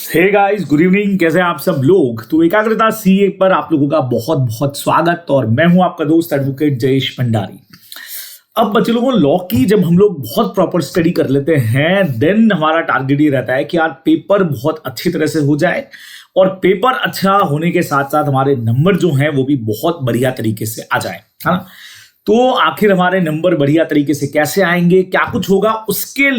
Hey guys, good evening. कैसे हैं आप सब लोग। तो एकाग्रता सीए पर आप लोगों का बहुत बहुत स्वागत। और मैं हूं आपका दोस्त एडवोकेट जयेश भंडारी। अब बच्चे लोगों, लॉ की जब हम लोग बहुत प्रॉपर स्टडी कर लेते हैं देन हमारा टारगेट ये रहता है कि यार पेपर बहुत अच्छी तरह से हो जाए, और पेपर अच्छा होने के साथ साथ हमारे नंबर जो हैं वो भी बहुत बढ़िया तरीके से आ जाए, है ना। तो आखिर हमारे नंबर बढ़िया तरीके से कैसे आएंगे, क्या कुछ होगा, उसके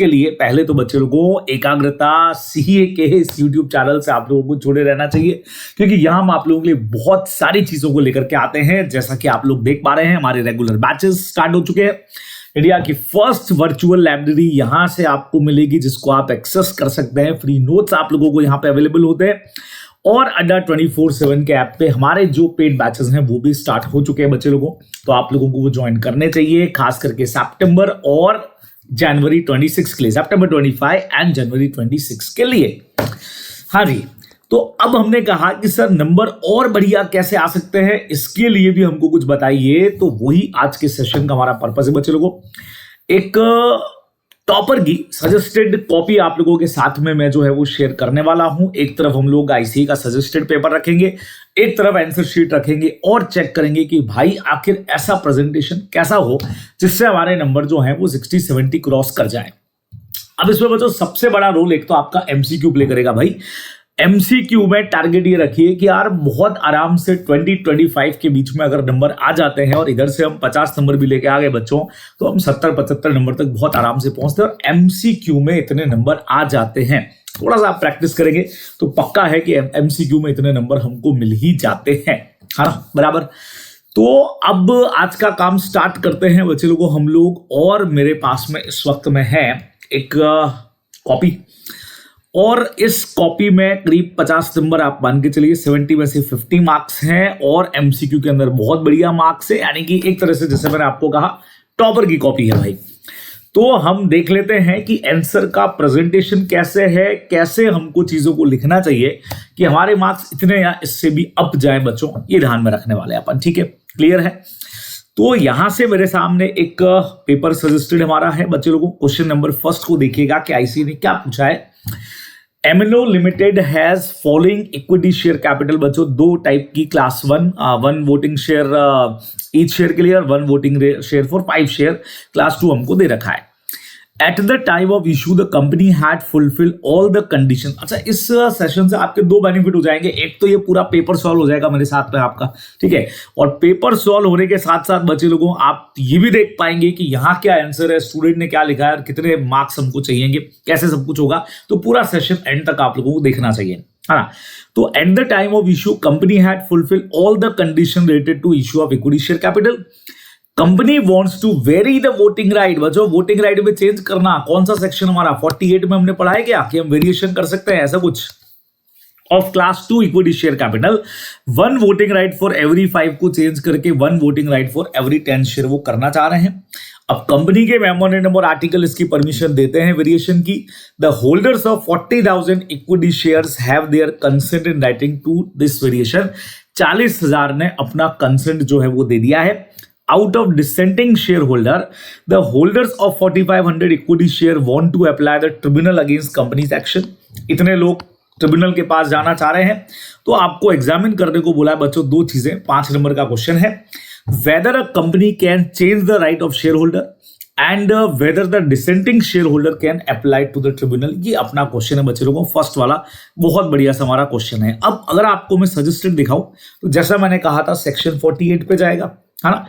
लिए पहले तो बच्चे लोगों एकाग्रता सीए के इस YouTube चैनल से आप लोगों को जुड़े रहना चाहिए, क्योंकि यहाँ हम आप लोगों के लिए बहुत सारी चीजों को लेकर के आते हैं। जैसा कि आप लोग देख पा रहे हैं, हमारे रेगुलर बैचेस स्टार्ट हो चुके हैं। इंडिया की फर्स्ट वर्चुअल लाइब्रेरी यहां से आपको मिलेगी, जिसको आप एक्सेस कर सकते हैं। फ्री नोट्स आप लोगों को यहाँ पे अवेलेबल होते हैं, और अड्डा 24/7 के ऐप पे हमारे जो पेड बैचेस हैं वो भी स्टार्ट हो चुके हैं बच्चे लोगों। तो आप लोगों को वो ज्वाइन करने चाहिए, खास करके सितंबर और जनवरी 26 के लिए, सितंबर 25 एंड जनवरी 26 के लिए। हाँ जी, तो अब हमने कहा कि सर नंबर और बढ़िया कैसे आ सकते हैं, इसके लिए भी हमको कुछ बताइए। तो वही आज के सेशन का हमारा पर्पस है बच्चे लोगों। एक टॉपर की सजेस्टेड कॉपी आप लोगों के साथ में मैं जो है वो शेयर करने वाला हूं। एक तरफ हम लोग आईसीए का सजेस्टेड पेपर रखेंगे, एक तरफ आंसर शीट रखेंगे, और चेक करेंगे कि भाई आखिर ऐसा प्रेजेंटेशन कैसा हो जिससे हमारे नंबर जो है वो 60-70 क्रॉस कर जाए। अब इसमें बच्चों सबसे बड़ा रोल एक तो आपका एमसीक्यू प्ले करेगा भाई। एमसीक्यू में टारगेट ये रखिए कि यार बहुत आराम से 20-25 के बीच में अगर नंबर आ जाते हैं, और इधर से हम 50 नंबर भी लेके आ गए बच्चों, तो हम 70-75 नंबर तक बहुत आराम से पहुंचते हैं। और एमसीक्यू में इतने नंबर आ जाते हैं, थोड़ा सा आप प्रैक्टिस करेंगे तो पक्का है कि एमसीक्यू में इतने नंबर हमको मिल ही जाते हैं, है ना, बराबर। तो अब आज का काम स्टार्ट करते हैं बच्चे लोगों हम लोग। और मेरे पास में इस वक्त में है एक कॉपी, और इस कॉपी में करीब 50 नंबर आप मान के चलिए, 70 में से 50 मार्क्स हैं, और एमसीक्यू के अंदर बहुत बढ़िया मार्क्स है। यानी कि एक तरह से जैसे मैंने आपको कहा टॉपर की कॉपी है भाई। तो हम देख लेते हैं कि आंसर का प्रेजेंटेशन कैसे है, कैसे हमको चीजों को लिखना चाहिए कि हमारे मार्क्स इतने या इससे भी अप जाए बच्चों। ये ध्यान में रखने वाले अपन, ठीक है, क्लियर है। तो यहां से मेरे सामने एक पेपर सजेस्टेड हमारा है बच्चे लोगों। क्वेश्चन नंबर फर्स्ट को देखिएगा कि आईसीए ने क्या पूछा है। Amino limited has following equity share capital. बच्चों दो टाइप की, class 1 voting share each share के लिए, और 1 voting share for 5 share. Class 2 हमको दे रखा है। Eight the time of issue the company had fulfill all the condition. अच्छा, इस सेशन से आपके दो बेनिफिट हो जाएंगे। एक तो ये पूरा पेपर सॉल्व हो जाएगा मेरे साथ में आपका, ठीक है, और पेपर सॉल्व होने के साथ साथ बच्चे लोगों आप ये भी देख पाएंगे कि यहाँ क्या आंसर है, स्टूडेंट ने क्या लिखा है, और कितने मार्क्स हमको चाहिएंगे, कैसे सब कुछ होगा। तो पूरा सेशन एंड तक आप लोगों को देखना चाहिए, है ना। तो at the time of issue company had fulfill all the condition related to issue of equity share capital. Company wants to vary the voting right. बच्चों वोटिंग राइट में चेंज करना, कौन सा सेक्शन हमारा 48 में हमने पढ़ा है क्या कि हम वेरिएशन कर सकते हैं, ऐसा कुछ। Of class 2 equity share capital 1 voting right for every 5 को चेंज करके 1 voting right for every 10 share वो करना चाह रहे हैं। अब कंपनी के मेमोरेंडम और आर्टिकल इसकी परमिशन देते हैं वेरिएशन की। The holders of 40,000 equity shares have their consent in writing to this variation. 40,000 ने अपना कंसेंट जो है वो दे दिया है। Out of dissenting shareholder, the holders of 4,500 equity share want to apply the tribunal against company's action. इतने लोग tribunal के पास जाना चाह रहे हैं, तो आपको एग्जामिन करने को बोला है बच्चों। दो चीजें, 5 नंबर का क्वेश्चन है। Whether a company can change the right of shareholder and whether the dissenting shareholder can apply to the tribunal। ये अपना क्वेश्चन है बच्चे लोगों, फर्स्ट वाला बहुत बढ़िया सा हमारा क्वेश्चन है। अब अगर आपको मैं सजेस्टेड दिखाऊं तो जैसा मैंने कहा था सेक्शन 48 पे जाएगा, है ना।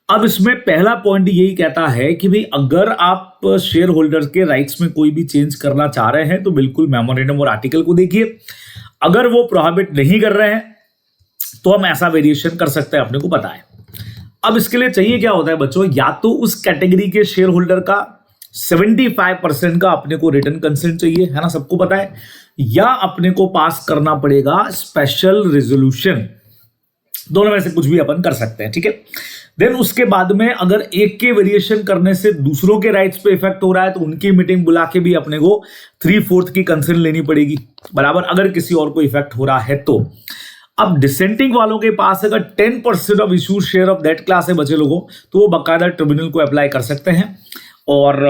अब इसमें पहला पॉइंट यही कहता है कि भाई अगर आप शेयर होल्डर के राइट्स में कोई भी चेंज करना चाह रहे हैं तो बिल्कुल मेमोरेंडम और आर्टिकल को देखिए। अगर वो प्रोहिबिट नहीं कर रहे हैं तो हम ऐसा वेरिएशन कर सकते हैं, अपने को पता है। अब इसके लिए चाहिए क्या होता है बच्चों, या तो उस कैटेगरी के शेयर होल्डर का 75% का अपने को रिटर्न कंसेंट चाहिए, है ना, सबको पता है, या अपने को पास करना पड़ेगा स्पेशल रेजोल्यूशन। दोनों में से कुछ भी अपन कर सकते हैं, ठीक है। देन उसके बाद में अगर एक के वेरिएशन करने से दूसरों के राइट्स पे इफेक्ट हो रहा है तो उनकी मीटिंग बुला के भी अपने को 3/4 की कंसेंट लेनी पड़ेगी, बराबर, अगर किसी और को इफेक्ट हो रहा है तो। अब डिसेंटिंग वालों के पास अगर 10% of issue share of that class है बचे लोगों, तो वो बाकायदा ट्रिब्यूनल को अप्लाई कर सकते हैं। और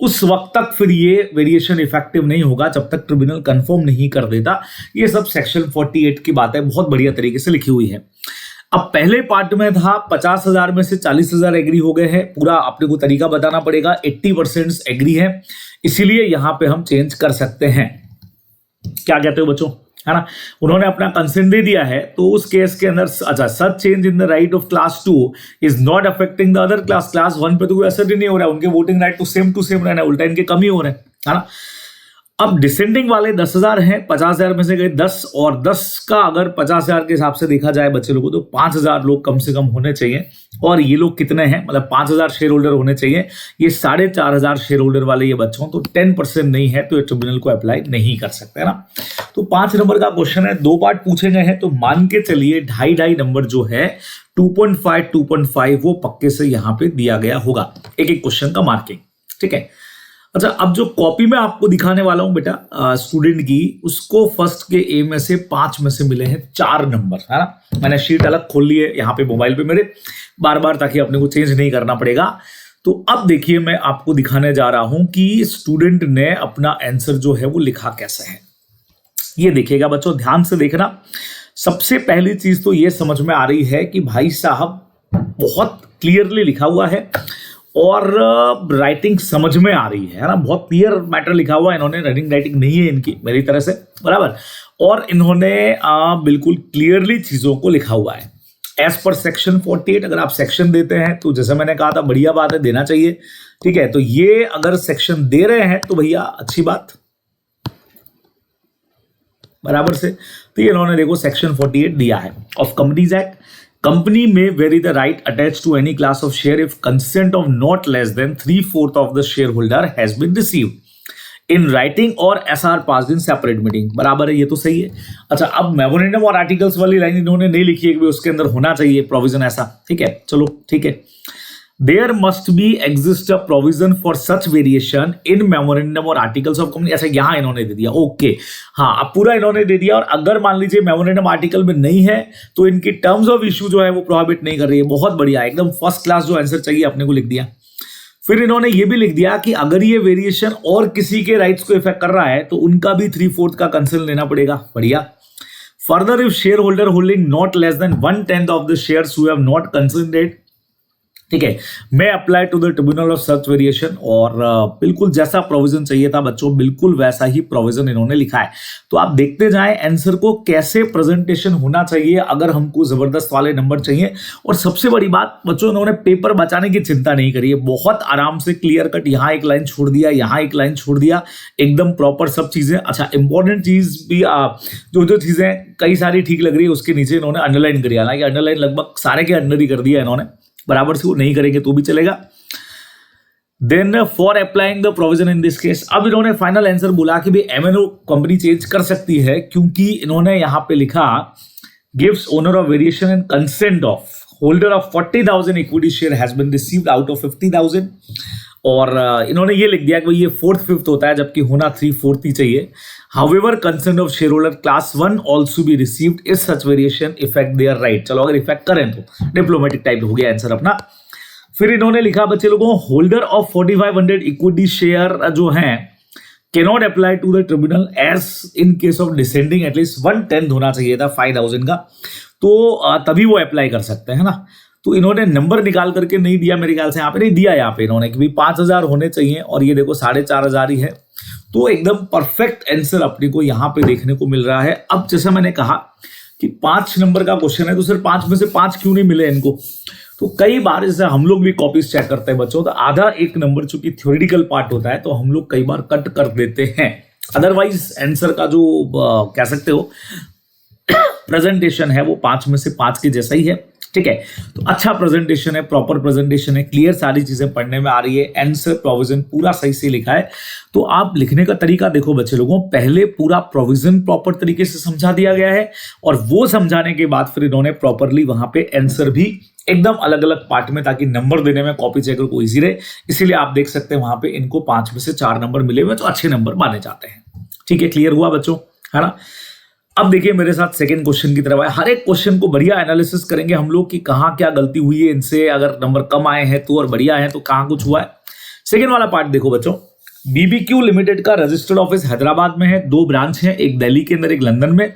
उस वक्त तक फिर ये वेरिएशन इफेक्टिव नहीं होगा जब तक ट्रिब्यूनल कंफर्म नहीं कर देता। ये सब सेक्शन 48 की बात है, बहुत बढ़िया तरीके से लिखी हुई है। अब पहले पार्ट में था 50,000 में से 40,000 एग्री हो गए हैं, पूरा अपने को तरीका बताना पड़ेगा। 80% एग्री है, इसीलिए यहां पे हम चेंज कर सकते हैं। क्या कहते हो बच्चों, है ना? उन्होंने अपना कंसेंट दे दिया है, तो उस केस के अंदर अच्छा, such change in the right of class 2 is not affecting the other class 1 पे तो कोई असर ही नहीं हो रहा है, उनके वोटिंग राइट तो सेम रहना है, उल्टा इनके कम ही हो रहे हैं, है ना? अब डिसेंडिंग वाले 10,000 हैं, 50,000 में से गए 10, और 10 का अगर 50,000 के हिसाब से देखा जाए बच्चे लोगों, तो 5,000 लोग कम से कम होने चाहिए। और ये लोग कितने हैं, मतलब 5,000 शेयर होल्डर होने चाहिए, ये 4,500 शेयर होल्डर वाले ये बच्चों, तो 10% नहीं है, तो ये ट्रिब्यूनल को अप्लाई नहीं कर सकते, है ना? तो 5 नंबर का क्वेश्चन है, 2 पार्ट पूछे गए हैं, तो मान के चलिए 2.5 नंबर जो है 2.5 वो पक्के से यहाँ पे दिया गया होगा, एक एक क्वेश्चन का मार्किंग, ठीक है। अच्छा, अब जो कॉपी में आपको दिखाने वाला हूं बेटा स्टूडेंट की, उसको फर्स्ट के ए में से 5 में से मिले हैं 4 नंबर, है ना? मैंने शीट अलग खोल ली है यहाँ पे मोबाइल पे मेरे, बार बार, ताकि अपने को चेंज नहीं करना पड़ेगा। तो अब देखिए, मैं आपको दिखाने जा रहा हूं कि स्टूडेंट ने अपना आंसर जो है वो लिखा कैसे है। ये देखिएगा बच्चों, ध्यान से देखना। सबसे पहली चीज तो ये समझ में आ रही है कि भाई साहब बहुत क्लियरली लिखा हुआ है और राइटिंग समझ में आ रही है ना? बहुत क्लियर मैटर लिखा हुआ है इन्होंने, रनिंग राइटिंग नहीं है इनकी मेरी तरह से, बराबर। और इन्होंने बिल्कुल क्लियरली चीजों को लिखा हुआ है एज पर सेक्शन 48। अगर आप सेक्शन देते हैं तो जैसे मैंने कहा था, बढ़िया बात है, देना चाहिए, ठीक है। तो ये अगर सेक्शन दे रहे हैं तो भैया अच्छी बात, बराबर से। तो ये इन्होंने देखो सेक्शन 48 दिया है of companies act. Company may vary the right attached to any class of share if consent of not less than 3/4 of the shareholder has been received in writing or SR passed in separate meeting। बराबर है, ये तो सही है। अच्छा, अब memorandum और articles वाली लाइन इन्होंने नहीं लिखी है कि उसके अंदर होना चाहिए प्रोविजन ऐसा, ठीक है, चलो ठीक है। There must be exist a provision for such variation in memorandum और articles of company। अच्छा, यहाँ इन्होंने दे दिया, ओके, हाँ, अब पूरा इन्होंने दे दिया। और अगर मान लीजिए मेमोरेंडम आर्टिकल में नहीं है तो इनकी टर्म्स ऑफ इशू जो है वो प्रोहिबिट नहीं कर रही है। बहुत बढ़िया, एकदम फर्स्ट क्लास जो आंसर चाहिए अपने को लिख दिया। फिर इन्होंने ये भी लिख दिया कि अगर ये वेरिएशन और किसी के राइट्स को इफेक्ट कर रहा है तो उनका भी 3/4 का कंसर्न लेना पड़ेगा। बढ़िया। Further, if share holder holding not less than 1/10 of the shares who have not consented, ठीक है, may apply to the tribunal of such variation. और बिल्कुल जैसा प्रोविजन चाहिए था बच्चों, बिल्कुल वैसा ही प्रोविजन इन्होंने लिखा है। तो आप देखते जाएं आंसर को कैसे प्रेजेंटेशन होना चाहिए अगर हमको जबरदस्त वाले नंबर चाहिए। और सबसे बड़ी बात बच्चों, इन्होंने पेपर बचाने की चिंता नहीं करी है, बहुत आराम से क्लियर कट, यहाँ एक लाइन छोड़ दिया, यहाँ एक लाइन छोड़ दिया, एकदम प्रॉपर सब चीजें। अच्छा, इंपॉर्टेंट चीज भी जो चीजें कई सारी ठीक लग रही है उसके नीचे इन्होंने अंडरलाइन करी, हालांकि अंडरलाइन लगभग सारे के अंडर ही कर दिया इन्होंने, बराबर से। वो नहीं करेंगे तो भी चलेगा। Then for applying the provision in this case, अब इन्होंने फाइनल आंसर बोला कि भाई एमएनओ कंपनी चेंज कर सकती है, क्योंकि इन्होंने यहां पे लिखा gives owner of variation and consent of holder of 40,000 equity share has been received out of 50,000। और इन्होंने ये लिख दिया कि ये 4th 5th होता है, जबकि होना 3/4 ही चाहिए। However consent of share holder class 1 also be received is such variation effect their right. चलो, अगर इफेक्ट करें तो डिप्लोमेटिक टाइप हो गया आंसर अपना। फिर इन्होंने लिखा बच्चे लोगों, होल्डर ऑफ 4,500 इक्विटी शेयर जो हैं cannot apply to the tribunal as in case of descending at least 1/10 होना चाहिए था 5,000 का, तो तभी वो अप्लाई कर सकते हैं ना। तो इन्होंने नंबर निकाल करके नहीं दिया मेरे ख्याल से, यहाँ पे नहीं दिया, यहाँ पे इन्होंने कि 5,000 होने चाहिए, और ये देखो 4,500 ही है। तो एकदम परफेक्ट आंसर अपने को यहाँ पे देखने को मिल रहा है। अब जैसे मैंने कहा कि 5 नंबर का क्वेश्चन है, तो सिर्फ 5 में से 5 क्यों नहीं मिले इनको? तो कई बार जैसे हम लोग भी कॉपीज चेक करते हैं बच्चों, तो आधा 1 नंबर चूंकि थ्योरेटिकल पार्ट होता है तो हम लोग कई बार कट कर देते हैं। अदरवाइज आंसर का जो कह सकते हो प्रेजेंटेशन है वो 5 में से 5 के जैसा ही है, ठीक है। तो अच्छा प्रेजेंटेशन है, प्रॉपर प्रेजेंटेशन है, क्लियर सारी चीजें पढ़ने में आ रही है, आंसर प्रोविजन पूरा सही से लिखा है। तो आप लिखने का तरीका देखो बच्चे लोगों, पहले पूरा प्रोविजन प्रॉपर तरीके से समझा दिया गया है, और वो समझाने के बाद फिर इन्होंने प्रॉपरली वहां पे आंसर भी एकदम अलग अलग पार्ट में, ताकि नंबर देने में कॉपी चेकर को इजी रहे। इसीलिए आप देख सकते हैं वहां पे इनको 5 में से 4 नंबर मिले हुए, तो अच्छे नंबर माने जाते हैं। ठीक है, क्लियर हुआ बच्चों, है ना। अब देखिए मेरे साथ सेकंड क्वेश्चन की तरफ आए। हर एक क्वेश्चन को बढ़िया एनालिसिस करेंगे हम लोग कि कहाँ क्या गलती हुई है इनसे, अगर नंबर कम आए हैं तो, और बढ़िया है तो कहाँ कुछ हुआ है। सेकेंड वाला पार्ट देखो बच्चों, बीबीक्यू लिमिटेड का रजिस्टर्ड ऑफिस हैदराबाद में है, 2 ब्रांच है, एक दिल्ली के अंदर एक लंदन में।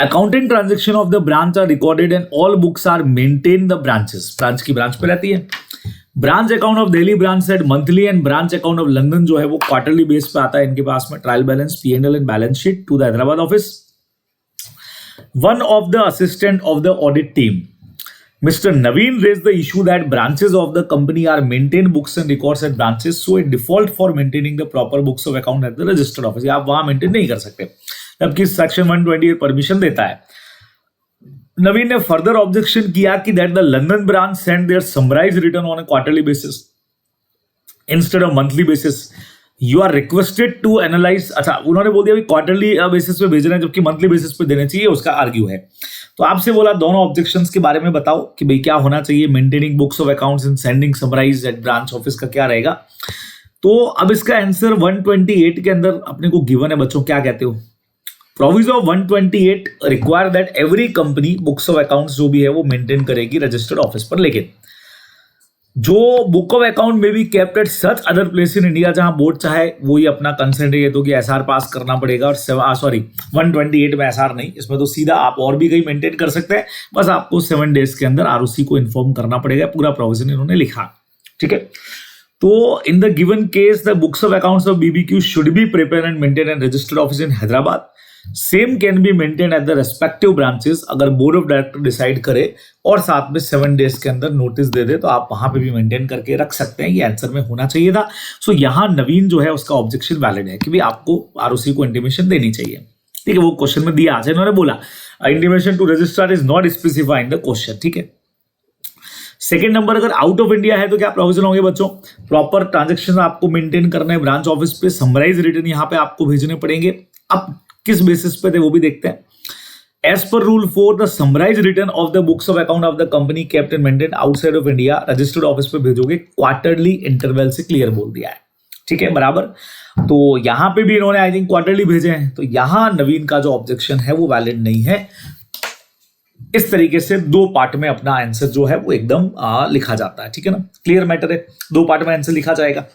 Accounting transaction of the branch are recorded and all books are maintain the branches, branch की ब्रांच पे रहती है। Branch account of Delhi branch set monthly and branch account of London जो है वो क्वार्टरली बेस पे आता है इनके पास में। Trial balance, P&L and balance sheet to the Hyderabad office. One of the assistant of the audit team Mr. Naveen raised the issue that branches of the company are maintain books and records at branches, so it default for maintaining the proper books of account at the registered office. आप वहां maintain नहीं कर सकते, जबकि section 128 permission देता है। नवीन ने further objection किया कि that the London branch send their summarise return on a quarterly basis instead of monthly basis. You are requested to analyse, अच्छा उन्होंने बोल दिया क्वार्टरली बेसिस पे भेजना है जबकि मंथली बेसिस पे देने चाहिए, उसका आर्ग्यू है। तो आपसे बोला दोनों ऑब्जेक्शंस के बारे में बताओ कि भाई क्या होना चाहिए, maintaining books of accounts and sending summarise at branch office का क्या रहेगा। तो अब इसका आंसर 128 के अंदर अपने को गिवन है बच्चों, क्या कहते हो। Provision of 128 require that every company books of accounts जो भी है वो मेंटेन करेगी रजिस्टर्ड ऑफिस पर, लेकिन जो बुक ऑफ अकाउंट में भी kept at such other place in India, जहां बोर्ड चाहे वो ही अपना कंसेंट ये तो कि एसआर पास करना पड़ेगा। और 128 में एसआर नहीं, इसमें तो सीधा आप और भी कहीं मेंटेन कर सकते हैं, बस आपको 7 डेज के अंदर आरओसी को इन्फॉर्म करना पड़ेगा। पूरा प्रोविजन इन्होंने लिखा, ठीक है। तो in the given case the books of accounts of BBQ should be prepare and maintain and registered office in Hyderabad. Same can be maintain at the respective branches, अगर बोर्ड ऑफ डायरेक्टर डिसाइड करे और साथ में 7 days के अंदर notice दे दे तो आप वहां पे भी मेंटेन करके रख सकते हैं। ये आंसर में होना चाहिए था। सो यहां नवीन जो है उसका ऑब्जेक्शन वैलिड है कि भी आपको आरओसी को इंटीमेशन देनी चाहिए, ठीक है। वो क्वेश्चन में दिया, इन्होंने बोला intimation to registrar is not specified in the question, ठीक है। सेकेंड नंबर, अगर आउट ऑफ इंडिया है तो क्या प्रोविजन होंगे बच्चों। प्रॉपर ट्रांजेक्शन आपको मेंटेन करना है ब्रांच ऑफिस पे, समराइज रिटर्न यहाँ पे आपको भेजने पड़ेंगे। अब किस बेसिस पे थे वो भी देखते हैं। As per rule 4 the summarise return of the books of account of the company kept and maintain outside of India registered office पे भेजोगे क्वार्टरली इंटरवल से, क्लियर बोल दिया है, ठीक है, बराबर। तो यहां पे भी इन्होंने आई थिंक क्वार्टरली भेजे हैं, तो यहां नवीन का जो ऑब्जेक्शन है वो वैलिड नहीं है। इस तरीके से 2 पार्ट में अपना आंसर जो है वो एकदम लिखा जाता है, ठीक है ना, क्लियर मैटर है। 2 पार्ट में आंसर लिखा जाएगा।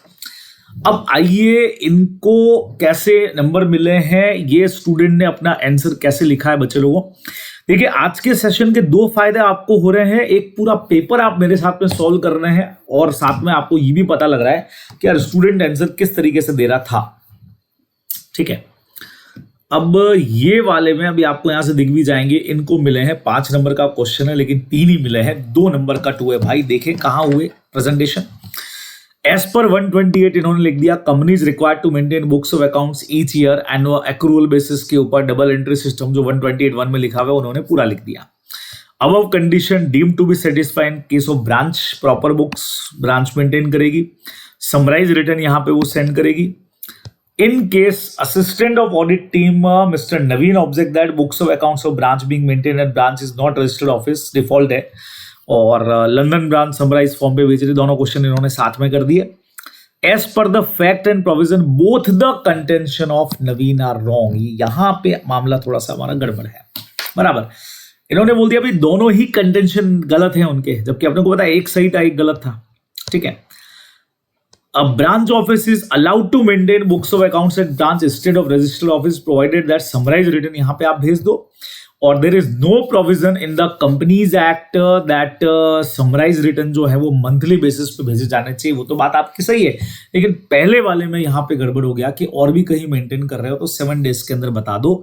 अब आइए इनको कैसे नंबर मिले हैं, ये स्टूडेंट ने अपना आंसर कैसे लिखा है बच्चे लोगों। देखिए आज के सेशन के 2 फायदे आपको हो रहे हैं। एक, पूरा पेपर आप मेरे साथ में सॉल्व कर रहे हैं और साथ में आपको ये भी पता लग रहा है कि यार स्टूडेंट आंसर किस तरीके से दे रहा था, ठीक है। अब ये वाले में अभी आपको यहां से दिख भी जाएंगे, इनको मिले हैं 5 नंबर का क्वेश्चन है लेकिन 3 ही मिले हैं, 2 नंबर का 2 है भाई। देखें कहां हुए प्रेजेंटेशन। एज पर 128 इन्होंने लिख दिया companies required to maintain books of accounts each year and accrual basis के ऊपर डबल एंट्री सिस्टम जो 128(1) में लिखा हुआ है उन्होंने पूरा लिख दिया। Above condition deem to be satisfy in case of branch, proper books branch maintain करेगी, समराइज रिटर्न यहां पे वो सेंड करेगी। In case assistant of audit team mister Naveen object that books of accounts of branch being maintain at branch is not registered office, default है। और London branch summarise form पे भेज रही, दोनों क्वेश्चन इन्होंने साथ में कर दिए। As per the fact and provision both the contention of Naveen are wrong, यहां पे मामला थोड़ा सा हमारा गड़बड़ है, बराबर। इन्होंने बोल दिया भाई दोनों ही कंटेंशन गलत हैं उनके, जबकि अपने को पता है एक सही था एक गलत था, ठीक है। A branch office is allowed to maintain books of accounts at branch instead of registered office provided that summarized written यहाँ पे आप भेज दो। और there is no provision in the Companies Act that summarized written जो है वो monthly basis पे भेजे जाने चाहिए। वो तो बात आपकी सही है, लेकिन पहले वाले में यहाँ पे गड़बड़ हो गया कि और भी कहीं मेंटेन कर रहे हो तो 7 डेज के अंदर बता दो।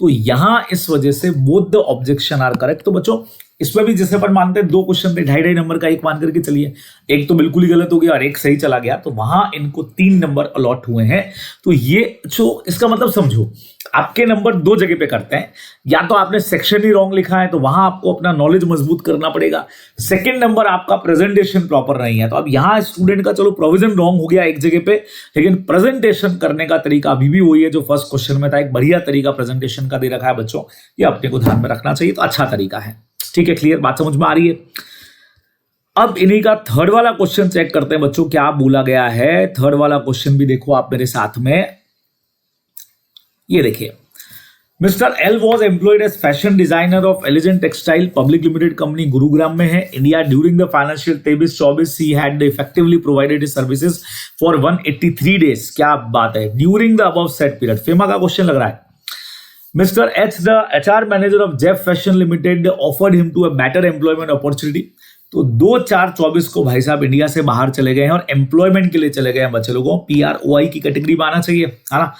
तो यहाँ इस वजह से both the objection are correct. तो बच्चों इसमें भी जैसे अपन मानते हैं 2 क्वेश्चन थे 2.5 नंबर का, एक मान करके चलिए, एक तो बिल्कुल ही गलत हो गया और एक सही चला गया, तो वहां इनको 3 नंबर अलॉट हुए हैं। तो ये जो इसका मतलब समझो आपके नंबर 2 जगह पे करते हैं, या तो आपने सेक्शन ही रॉन्ग लिखा है तो वहां आपको अपना नॉलेज मजबूत करना पड़ेगा। सेकंड नंबर आपका प्रेजेंटेशन प्रॉपर नहीं है, तो अब यहां स्टूडेंट का चलो प्रोविजन रॉन्ग हो गया एक जगह पे, लेकिन प्रेजेंटेशन करने का तरीका अभी भी वही है जो फर्स्ट क्वेश्चन में था। एक बढ़िया तरीका प्रेजेंटेशन का दे रखा है बच्चों, ये अपने को ध्यान में रखना चाहिए, तो अच्छा तरीका है, ठीक है। क्लियर, बात समझ में आ रही है। अब इन्हीं का थर्ड वाला क्वेश्चन चेक करते हैं बच्चों, क्या बोला गया है। थर्ड वाला क्वेश्चन भी देखो आप मेरे साथ में, ये देखिए mister L was employed as fashion designer of elegant textile public limited company Gurugram में है India during the financial 23-24 he had effectively provided his services for 183 days. क्या बात है, during the above set period. FEMA का question लग रहा है। Mister H the HR manager of Jeff fashion limited offered him to a better employment opportunity. तो 2/4/24 को भाई साहब इंडिया से बाहर चले गए हैं और एम्प्लॉयमेंट के लिए चले गए हैं बच्चे लोगों। PROI की कैटेगरी में आना चाहिए, है ना।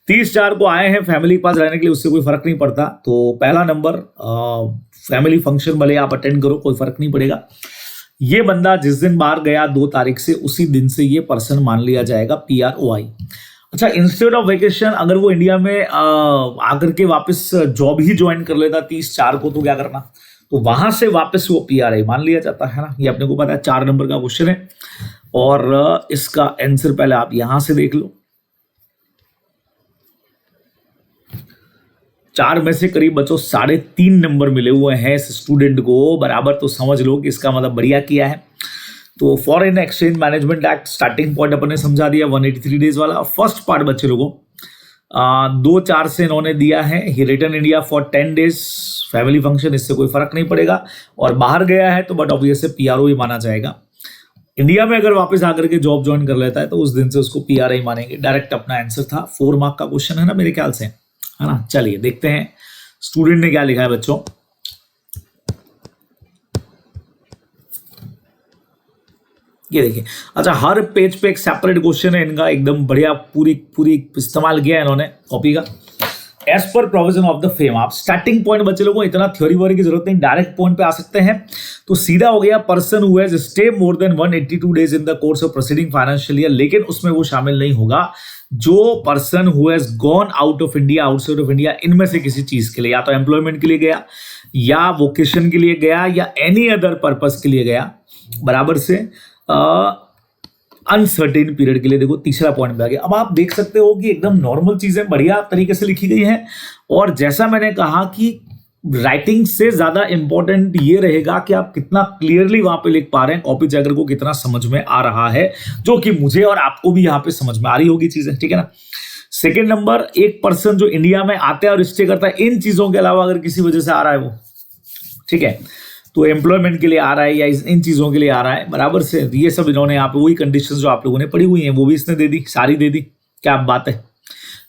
30/4 को आए हैं फैमिली के पास रहने के लिए, उससे कोई फर्क नहीं पड़ता। तो पहला नंबर फैमिली फंक्शन भले आप अटेंड करो, कोई फर्क नहीं पड़ेगा। ये बंदा जिस दिन बाहर गया 2 तारीख से, उसी दिन से ये पर्सन मान लिया जाएगा PROI। अच्छा, इंस्टेड ऑफ वेकेशन अगर वो इंडिया में आकर के वापस जॉब ही ज्वाइन कर लेता 30/4 को, तो क्या करना, तो वहां से वापस वो PRI मान लिया जाता है ना। ये अपने को पता है। 4 नंबर का क्वेश्चन है और इसका आंसर पहले आप यहां से देख लो। 4 में से करीब बच्चों 3.5 नंबर मिले हुए हैं इस स्टूडेंट को बराबर। तो समझ लो कि इसका मतलब बढ़िया किया है। तो foreign exchange management act starting point अपन ने समझा दिया 183 डेज वाला। फर्स्ट पार्ट बच्चे लोगों 2/4 से इन्होंने दिया है ही return India for 10 days family function, इससे कोई फर्क नहीं पड़ेगा। और बाहर गया है तो बट ऑब्वियसली PROI माना जाएगा। इंडिया में अगर वापस आकर के जॉब ज्वाइन कर लेता है तो उस दिन से उसको PRI मानेंगे। डायरेक्ट अपना आंसर था। 4 मार्क का क्वेश्चन है ना मेरे ख्याल से, है ना। चलिए देखते हैं स्टूडेंट ने क्या लिखा है बच्चों। ये देखिए, अच्छा हर पेज पे एक सेपरेट क्वेश्चन है इनका, एकदम बढ़िया पूरी इस्तेमाल किया है इन्होंने कॉपी का। As per provision of the FEMA, आप स्टार्टिंग पॉइंट बच्चे लोगों को इतना थ्योरी वोरी की जरूरत नहीं, डायरेक्ट पॉइंट पे आ सकते हैं। तो सीधा हो गया person who has stay more than 182 days in the course of proceeding financial year, लेकिन उसमें वो शामिल नहीं होगा जो person who has gone out of India, outside of India, इनमें से किसी चीज के लिए, या तो एम्प्लॉयमेंट के लिए गया या वोकेशन के लिए गया या एनी अदर पर्पस के लिए गया, बराबर से अनसर्टेन पीरियड के लिए। देखो तीसरा पॉइंट पे आ गया। अब आप देख सकते हो कि एकदम नॉर्मल चीजें बढ़िया तरीके से लिखी गई हैं। और जैसा मैंने कहा कि राइटिंग से ज्यादा इंपॉर्टेंट ये रहेगा कि आप कितना क्लियरली वहां पे लिख पा रहे हैं, कॉपी चेकर को कितना समझ में आ रहा है, जो कि मुझे और आपको भी यहाँ पे समझ में आ रही होगी चीजें, ठीक है ना। सेकेंड नंबर, एक पर्सन जो इंडिया में आता है और स्टे करता है, इन चीजों के अलावा अगर किसी वजह से आ रहा है वो, ठीक है, तो एम्प्लॉयमेंट के लिए आ रहा है या इन चीजों के लिए आ रहा है, बराबर से ये सब इन्होंने यहाँ पे वही कंडीशंस जो आप लोगों ने पढ़ी हुई हैं वो भी इसने दे दी, सारी दे दी। क्या बात है।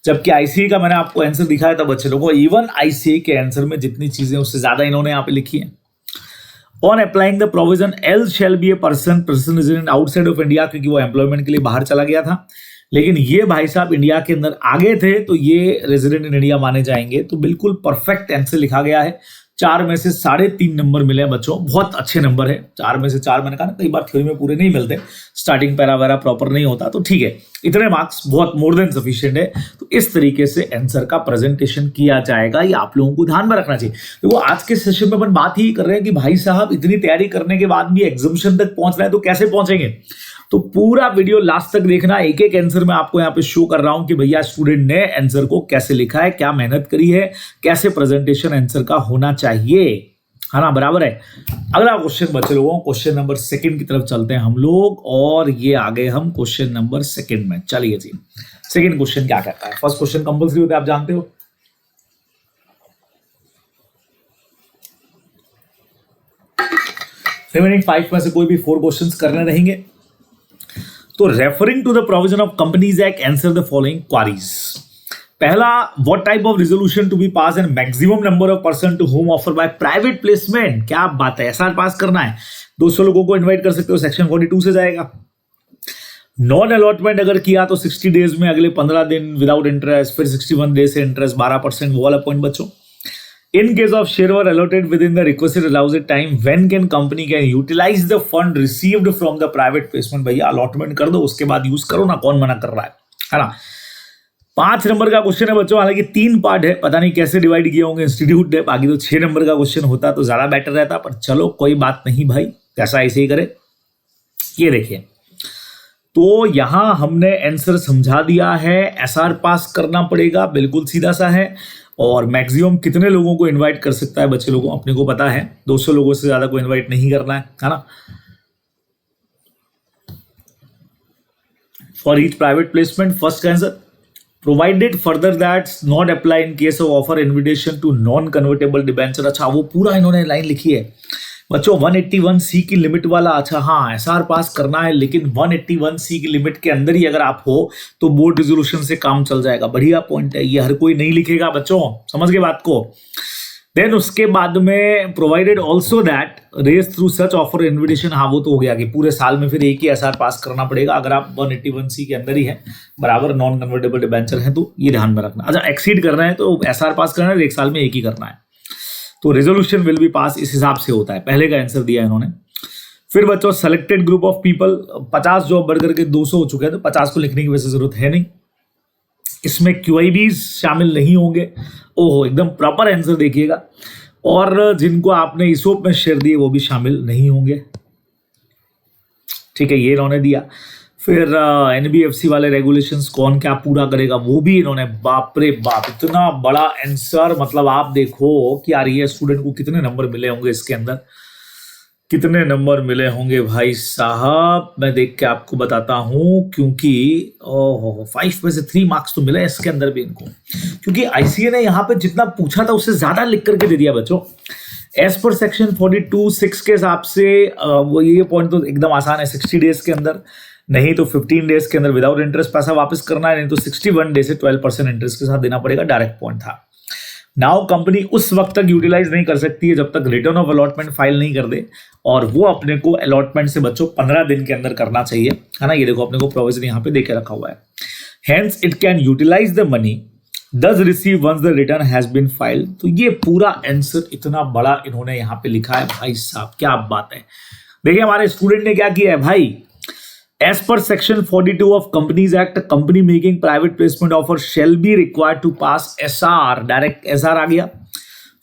जबकि ICA का मैंने आपको आंसर दिखाया था बच्चे लोगों को, इवन ICA के आंसर में जितनी चीजें उससे ज्यादा इन्होंने यहाँ पे लिखी है। On applying the provision L shall be a person resident outside of India, क्योंकि वो एम्प्लॉयमेंट के लिए बाहर चला गया था, लेकिन ये भाई साहब इंडिया के अंदर आ गए थे तो ये रेजिडेंट इन इंडिया माने जाएंगे। तो बिल्कुल परफेक्ट आंसर लिखा गया है। 4 में से 3.5 नंबर मिले हैं बच्चों, बहुत अच्छे नंबर है। 4 में से 4, मैंने कहा ना कई बार थ्योरी में पूरे नहीं मिलते, स्टार्टिंग पैरा वैरा प्रॉपर नहीं होता, तो ठीक है, इतने मार्क्स बहुत मोर देन सफिशिएंट है। तो इस तरीके से आंसर का प्रेजेंटेशन किया जाएगा, ये आप लोगों को ध्यान में रखना चाहिए। देखो आज के सेशन में अपन बात ही कर रहे हैं कि भाई साहब इतनी तैयारी करने के बाद भी एग्जामिनेशन तक पहुंच रहे हैं तो कैसे पहुंचेंगे। तो पूरा वीडियो लास्ट तक देखना, एक एक आंसर मैं आपको यहाँ पे शो कर रहा हूं कि भैया स्टूडेंट ने आंसर को कैसे लिखा है, क्या मेहनत करी है, कैसे प्रेजेंटेशन आंसर का होना चाहिए, है ना, बराबर है। अगला क्वेश्चन बच्चे लोगों, क्वेश्चन नंबर 2 की तरफ चलते हैं हम लोग, और ये आ गए हम क्वेश्चन नंबर 2 में। चलिए जी, सेकंड क्वेश्चन क्या कहता है। फर्स्ट क्वेश्चन कंपल्सरी होता है, आप जानते हो। रिमेनिंग 5 में से कोई भी 4 क्वेश्चंस करने रहेंगे। तो referring to the provision of companies act answer the following queries. पहला, what type of resolution to be pass and maximum number of person to whom offer by private placement. क्या बात है, SR पास करना है, 200 लोगों को इन्वाइट कर सकते हो, सेक्शन 42 से जाएगा। नॉन अलॉटमेंट अगर किया तो 60 डेज में अगले 15 दिन विदाउट इंटरेस्ट, फिर 61 डेज से इंटरेस्ट 12%, वो वाला पॉइंट बच्चों। In case of share were allotted within the requisite allowed time, when can company can utilize the fund received from the private placement। भैया अलॉटमेंट कर दो, उसके बाद यूज करो ना, कौन मना कर रहा है ना। 5 नंबर का क्वेश्चन है बच्चों, हालांकि 3 पार्ट है, पता नहीं कैसे डिवाइड किए होंगे इंस्टीट्यूट ने, बाकी तो 6 नंबर का क्वेश्चन होता तो ज्यादा बेटर रहता, पर चलो कोई बात नहीं भाई, कैसा ऐसे ही करे। ये देखिए, तो यहां हमने आंसर समझा दिया है, SR पास करना पड़ेगा, बिल्कुल सीधा सा है। और मैक्सिमम कितने लोगों को इनवाइट कर सकता है बच्चे लोगों, अपने को पता है 200 लोगों से ज्यादा को इनवाइट नहीं करना है ना। For each private placement, first answer provided further that's not apply in case of offer invitation to non convertible debenture. अच्छा, वो पूरा इन्होंने लाइन लिखी है बच्चों। 181C की लिमिट वाला, अच्छा हाँ, एसआर पास करना है, लेकिन 181C की लिमिट के अंदर ही अगर आप हो तो बोर्ड रिजोल्यूशन से काम चल जाएगा। बढ़िया पॉइंट है, ये हर कोई नहीं लिखेगा बच्चों, समझ गए बात को। देन उसके बाद में provided also that raise through such offer invitation, हाँ वो तो हो गया कि पूरे साल में फिर एक ही एसआर पास करना पड़ेगा अगर आप 181C के अंदर ही है, बराबर नॉन कन्वर्टेबल डिबेंचर है, तो ये ध्यान में रखना। अच्छा, एक्सीड करना है तो एसआर पास करना है, एक साल में एक ही करना है, तो रेजोल्यूशन विल बी पास, इस हिसाब से होता है। पहले का आंसर दिया इन्होंने। फिर बच्चों selected group of people, 50 job बढ़ करके 200 हो चुके हैं, तो 50 को लिखने की वैसे जरूरत है नहीं। इसमें QIBs शामिल नहीं होंगे। ओहो, एकदम प्रॉपर आंसर देखिएगा। और जिनको आपने ईसोप में शेयर दिए वो भी शामिल नहीं होंगे। ठीक है, ये इन्होंने दिया। फिर NBFC वाले रेगुलेशंस कौन क्या पूरा करेगा वो भी इन्होंने, बाप रे बाप, इतना बड़ा आंसर। मतलब आप देखो कि यार ये स्टूडेंट को कितने नंबर मिले होंगे, इसके अंदर कितने नंबर मिले होंगे भाई साहब, मैं देख के आपको बताता हूं। क्योंकि 5 में से 3 मार्क्स तो मिले इसके अंदर भी इनको, क्योंकि ICA ने यहाँ पे जितना पूछा था उससे ज्यादा लिख करके दे दिया बच्चों। एज पर सेक्शन 42(6) के हिसाब से वो ये पॉइंट तो एकदम आसान है, 60 डेज के अंदर, नहीं तो 15 डेज के अंदर विदाउट इंटरेस्ट पैसा वापस करना है, नहीं तो 61 डेज से 12% इंटरेस्ट के साथ देना पड़ेगा, डायरेक्ट पॉइंट था। नाउ कंपनी उस वक्त तक यूटिलाइज नहीं कर सकती है जब तक रिटर्न ऑफ अलॉटमेंट फाइल नहीं कर दे, और वो अपने को अलॉटमेंट से बच्चों 15 दिन के अंदर करना चाहिए, है ना। ये देखो अपने को प्रोविजन यहाँ पे देके रखा हुआ है। Hence it can utilise the money does receive once the return has been filed। तो ये पूरा आंसर इतना बड़ा इन्होंने यहाँ पे लिखा है भाई साहब, क्या बात है। देखिए हमारे स्टूडेंट ने क्या किया है भाई, as per section 42 of companies act, company making private placement offer shall be required to pass SR, direct SR आ गया।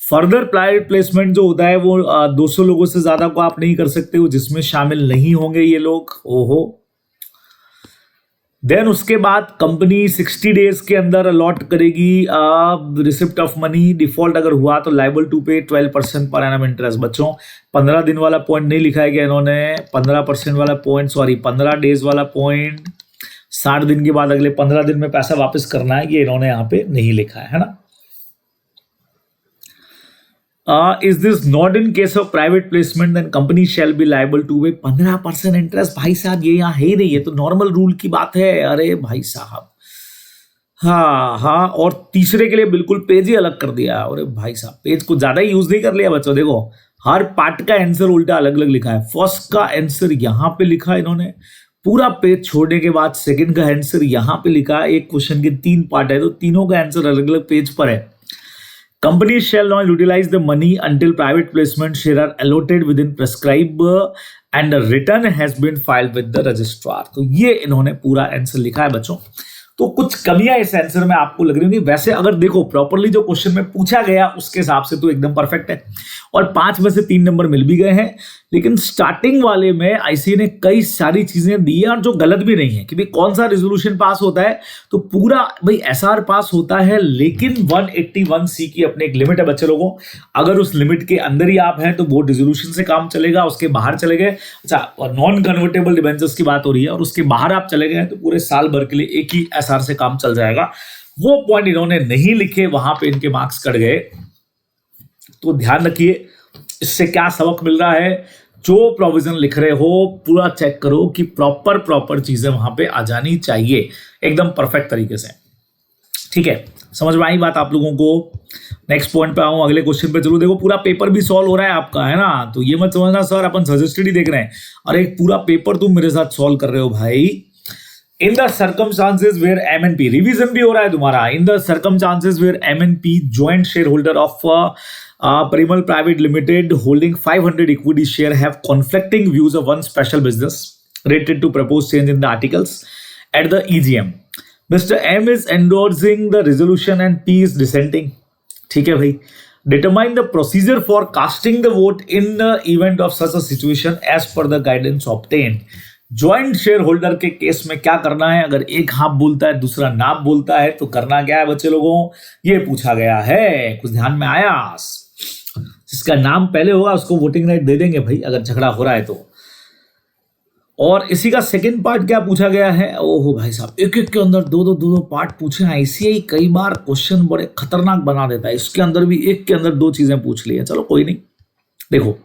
फर्दर प्राइवेट प्लेसमेंट जो होता है वो 200 लोगों से ज्यादा को आप नहीं कर सकते हो, जिसमें शामिल नहीं होंगे ये लोग। ओहो, देन उसके बाद कंपनी 60 डेज के अंदर अलॉट करेगी रिसिप्ट ऑफ मनी। डिफॉल्ट अगर हुआ तो लाइबल टू पे 12% पर एनम इंटरेस्ट। बच्चों 15 दिन वाला पॉइंट नहीं लिखा है क्या इन्होंने, 15% वाला पॉइंट, सॉरी 15 डेज वाला पॉइंट, 60 दिन के बाद अगले 15 दिन में पैसा वापस करना है, ये इन्होंने यहाँ पे नहीं लिखा है ना। Is this not in case of private placement then company shall be liable to pay 15% interest. भाई साहब ये यहाँ है ही नहीं, ये तो नॉर्मल रूल की बात है। अरे भाई साहब, हाँ, और तीसरे के लिए बिल्कुल पेज ही अलग कर दिया। अरे भाई साहब, पेज को ज्यादा ही यूज नहीं कर लिया बच्चों। देखो हर पार्ट का आंसर उल्टा अलग अलग लिखा है। फर्स्ट का आंसर यहाँ पे लिखा है इन्होंने, पूरा पेज छोड़ने के बाद सेकंड का आंसर यहाँ पे लिखा है। एक क्वेश्चन के 3 पार्ट है तो तीनों का आंसर अलग अलग पेज पर है। Company shall not utilize the money until private placement share are allotted within prescribed and a return has been filed with the registrar। तो ये इन्होंने पूरा आंसर लिखा है बच्चों। तो कुछ कमियां इस आंसर में आपको लग रही होंगी, वैसे अगर देखो प्रॉपरली जो क्वेश्चन में पूछा गया उसके हिसाब से तो एकदम परफेक्ट है, और 5 में से 3 नंबर मिल भी गए हैं। लेकिन स्टार्टिंग वाले में ICA ने कई सारी चीजें दी है और जो गलत भी नहीं है कि भाई कौन सा रेजोल्यूशन पास होता है, तो पूरा भाई एसआर पास होता है, लेकिन 181C की अपने एक लिमिट है बच्चे लोगों। अगर उस लिमिट के अंदर ही आप हैं तो वो रेजोल्यूशन से काम चलेगा, उसके बाहर चले गए, अच्छा, और नॉन कन्वर्टेबल डिबेंचर्स की बात हो रही है, और उसके बाहर आप चले गए तो पूरे साल भर के लिए एक ही एसआर से काम चल जाएगा। वो पॉइंट इन्होंने नहीं लिखे, वहां पे इनके मार्क्स कट गए। तो ध्यान रखिए इससे क्या सबक मिल रहा है। जो प्रोविजन लिख रहे हो पूरा चेक करो कि प्रॉपर चीजें वहां पे आ जानी चाहिए एकदम परफेक्ट तरीके से। ठीक है, समझ में आई बात आप लोगों को। नेक्स्ट पॉइंट पे आऊं, अगले क्वेश्चन पे चलो। देखो पूरा पेपर भी सॉल्व हो रहा है आपका, है ना, तो ये मत समझना सर अपन सजेस्टेड ही देख रहे हैं। और एक पूरा पेपर तुम मेरे साथ सॉल्व कर रहे हो भाई। In the circumstances where MNP, revision भी हो रहा है तुम्हारा। In the circumstances where MNP joint share holder of Parimal Private Limited holding 500 equity share have conflicting views of one special business related to proposed change in the articles at the EGM. Mr. M is endorsing the resolution and P is dissenting. ठीक है भाई। Determine the procedure for casting the vote in the event of such a situation as per the guidance obtained. Joint share holder के case में क्या करना है, अगर एक हाँ बोलता है दूसरा ना बोलता है तो करना क्या है बच्चे लोगों, ये पूछा गया है। कुछ ध्यान में आया? जिसका नाम पहले होगा उसको वोटिंग राइट दे देंगे भाई, अगर झगड़ा हो रहा है तो। और इसी का सेकंड पार्ट क्या पूछा गया है, ओहो भाई साहब, एक एक के अंदर दो पार्ट पूछे हैं। आईसीआई कई बार क्वेश्चन बड़े खतरनाक बना देता है, इसके अंदर भी एक के अंदर दो चीजें पूछ ली है। चलो कोई नहीं, देखो,